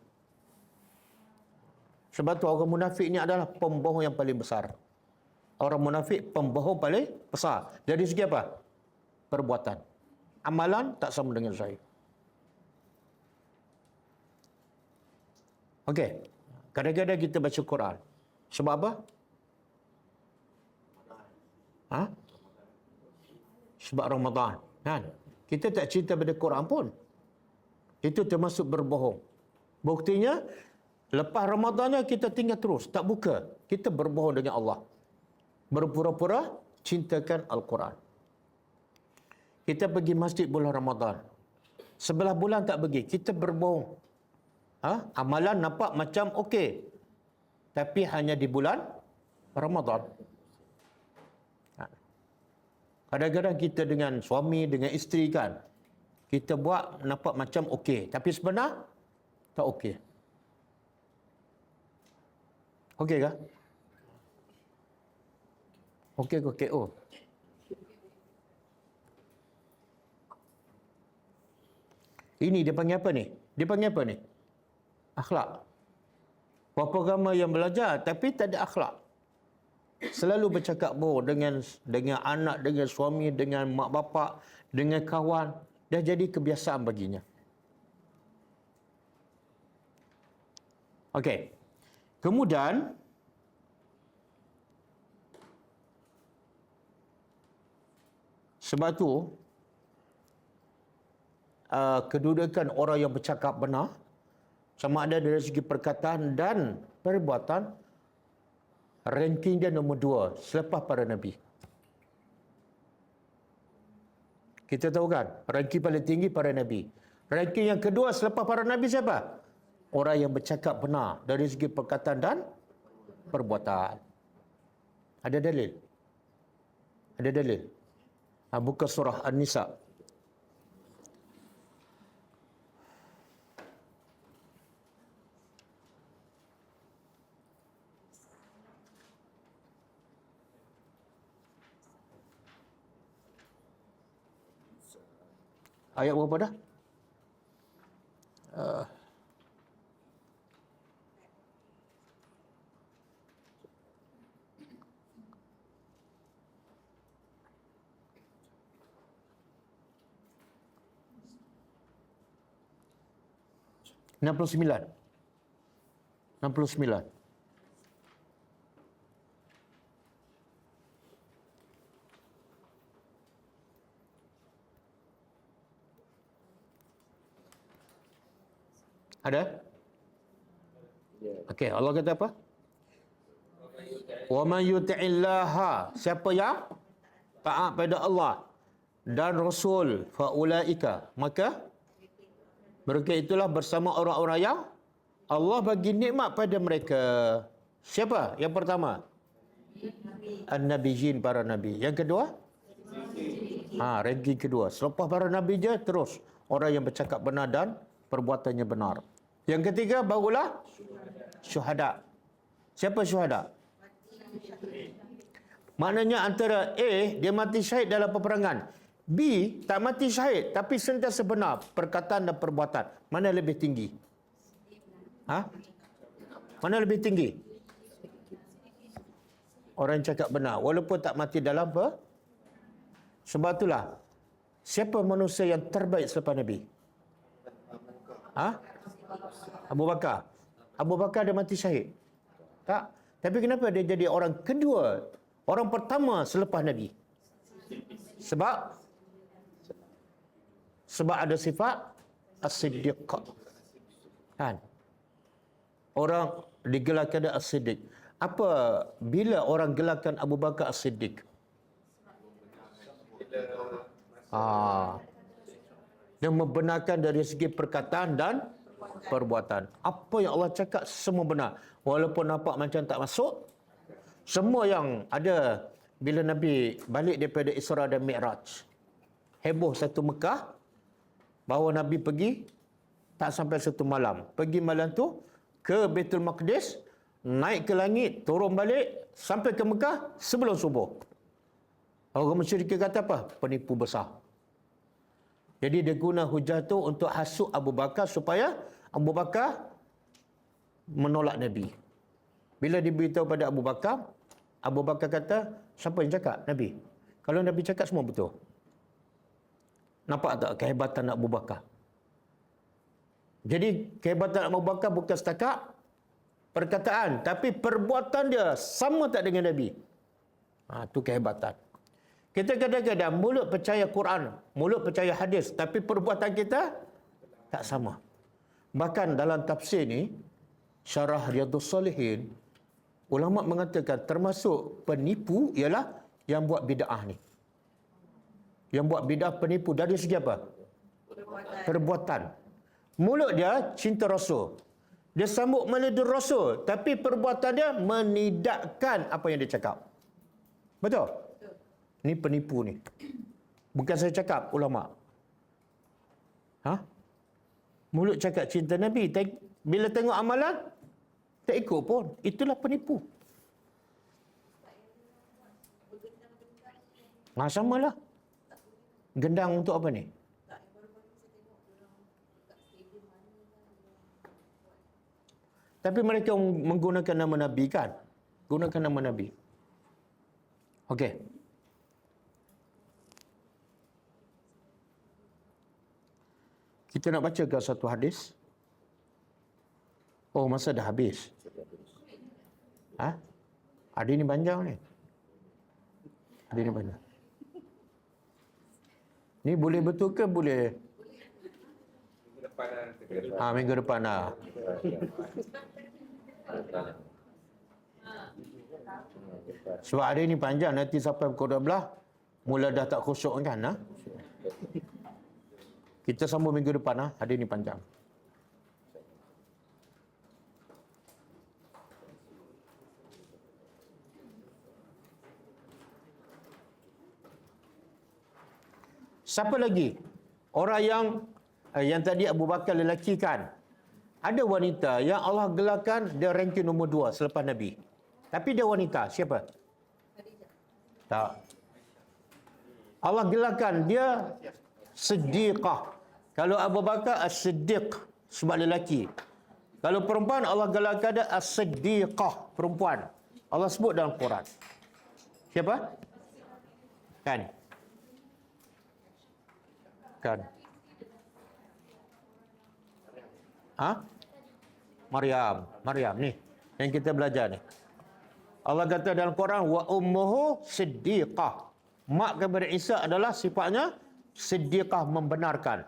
Sebab tu orang munafik ni adalah pembohong yang paling besar. Orang munafik pembohong paling besar. Dari segi apa? Perbuatan. Amalan tak sama dengan zahir. Okey. Kadang-kadang kita baca Quran. Sebab apa? Sebab Ramadan. Kan? Kita tak cerita pada Quran pun. Itu termasuk berbohong. Buktinya, lepas Ramadannya kita tinggal terus. Tak buka. Kita berbohong dengan Allah. Berpura-pura cintakan Al-Quran. Kita pergi masjid bulan Ramadan. Sebelah bulan tak pergi. Kita berbohong. Amalan nampak macam okey. Tapi hanya di bulan Ramadan. Kadang-kadang kita dengan suami, dengan isteri kan. Kita buat nampak macam okey. Tapi sebenar, tak okey. Okey ke? Okey ke KO? Ini dia panggil apa ni? Dia panggil apa ni? Akhlak. Berapa ramai yang belajar tapi tak ada akhlak. Selalu bercakap bohong dengan anak, dengan suami, dengan mak bapak, dengan kawan. Dah jadi kebiasaan baginya. Okey. Kemudian, sebab tu, kedudukan orang yang bercakap benar, sama ada dari segi perkataan dan perbuatan, ranking dia nombor 2 selepas para Nabi. Kita tahu kan, ranking paling tinggi para Nabi. Ranking yang kedua selepas para Nabi siapa? Orang yang bercakap benar dari segi perkataan dan perbuatan. Ada dalil? Ada dalil? Buka surah An-Nisa. Ayat berapa dah? Uh, $69. Ada? Okey, Allah kata apa? Wa man yuti'illaha, siapa yang taat pada Allah dan Rasul, fa ulaika, maka mereka itulah bersama orang-orang yang Allah bagi nikmat pada mereka. Siapa? Yang pertama, An-Nabiyyin, para nabi. Yang kedua, ranking kedua. Selepas para nabi je terus orang yang bercakap benar dan perbuatannya benar. Yang ketiga barulah syuhada. Siapa syuhada? Maknanya antara A, dia mati syahid dalam peperangan. B, tak mati syahid tapi sentiasa benar perkataan dan perbuatan. Mana lebih tinggi? Mana lebih tinggi? Orang yang cakap benar walaupun tak mati dalam apa? Sebab itulah, siapa manusia yang terbaik selepas Nabi? Abu Bakar. Abu Bakar dia mati syahid? Tak. Tapi kenapa dia jadi orang kedua, orang pertama selepas Nabi? Sebab Sebab ada sifat as-siddiq. Kan? Orang digelarkan dia as-siddiq. Apa bila orang gelarkan Abu Bakar as-siddiq? Dia membenarkan dari segi perkataan dan perbuatan. Apa yang Allah cakap semua benar. Walaupun nampak macam tak masuk, semua yang ada bila Nabi balik daripada Isra dan Mi'raj. Heboh satu Mekah bahawa Nabi pergi tak sampai satu malam. Pergi malam tu ke Baitul Maqdis, naik ke langit, turun balik sampai ke Mekah sebelum subuh. Orang musyrik kata apa? Penipu besar. Jadi dia guna hujah tu untuk hasut Abu Bakar supaya Abu Bakar menolak Nabi. Bila diberitahu pada Abu Bakar kata, siapa yang cakap? Nabi. Kalau Nabi cakap semua betul. Nampak tak kehebatan Abu Bakar? Jadi kehebatan Abu Bakar bukan setakat perkataan, tapi perbuatan dia sama tak dengan Nabi. Itu kehebatan. Kita kadang-kadang mulut percaya Quran, mulut percaya hadis, tapi perbuatan kita tak sama. Bahkan dalam tafsir ni, Syarah Riyadhus Salihin, ulama mengatakan termasuk penipu ialah yang buat bid'ah ni. Yang buat bid'ah penipu dari segi apa? Perbuatan. Mulut dia cinta Rasul. Dia sambut melidur Rasul, tapi perbuatan dia menidakkan apa yang dia cakap. Betul? Ni penipu ni. Bukan saya cakap, ulama. Mulut cakap cinta Nabi, bila tengok amalan, tak ikut pun. Itulah penipu. Samalah. Gendang untuk apa ni? Tapi mereka menggunakan nama Nabi kan? Gunakan nama Nabi. Okey. Kita nak bacakan satu hadis. Oh, masa dah habis. Hari ni panjang ni. Hari ni panjang. Ni boleh betul ke boleh? Minggu depan lah. Sebab hari ni panjang, nanti sampai pukul 12 mula dah tak khusyuk kan? Kita sambung minggu depan. Hari ni panjang. Siapa lagi? Orang yang tadi Abu Bakar lelaki kan. Ada wanita yang Allah gelarkan dia ranking nombor 2 selepas Nabi. Tapi dia wanita. Siapa? Tak. Allah gelarkan dia Siddiqah. Kalau Abu Bakar As-Siddiq sebab lelaki. Kalau perempuan Allah gelarkan dia As-Siddiqah, perempuan. Allah sebut dalam Quran. Siapa? Kan? Maryam ni yang kita belajar ni. Allah kata dalam Quran wa ummuhu siddiqah. Mak kepada Isa adalah sifatnya siddiqah, membenarkan.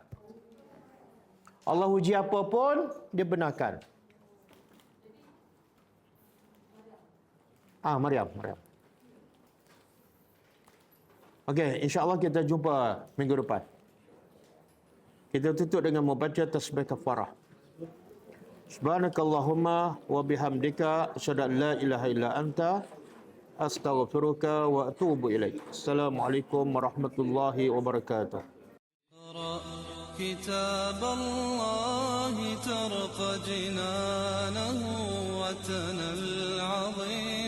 Allah uji apa pun dia benarkan. Maryam. Okey, insya-Allah kita jumpa minggu depan. Kita tutup dengan membaca tasbih kafarah. Subhanakallahumma wa bihamdika asyhadu an la ilaha illa anta astaghfiruka wa atubu ilaik. Assalamualaikum warahmatullahi wabarakatuh.
كتاب الله ترق جنانه وتنى العظيم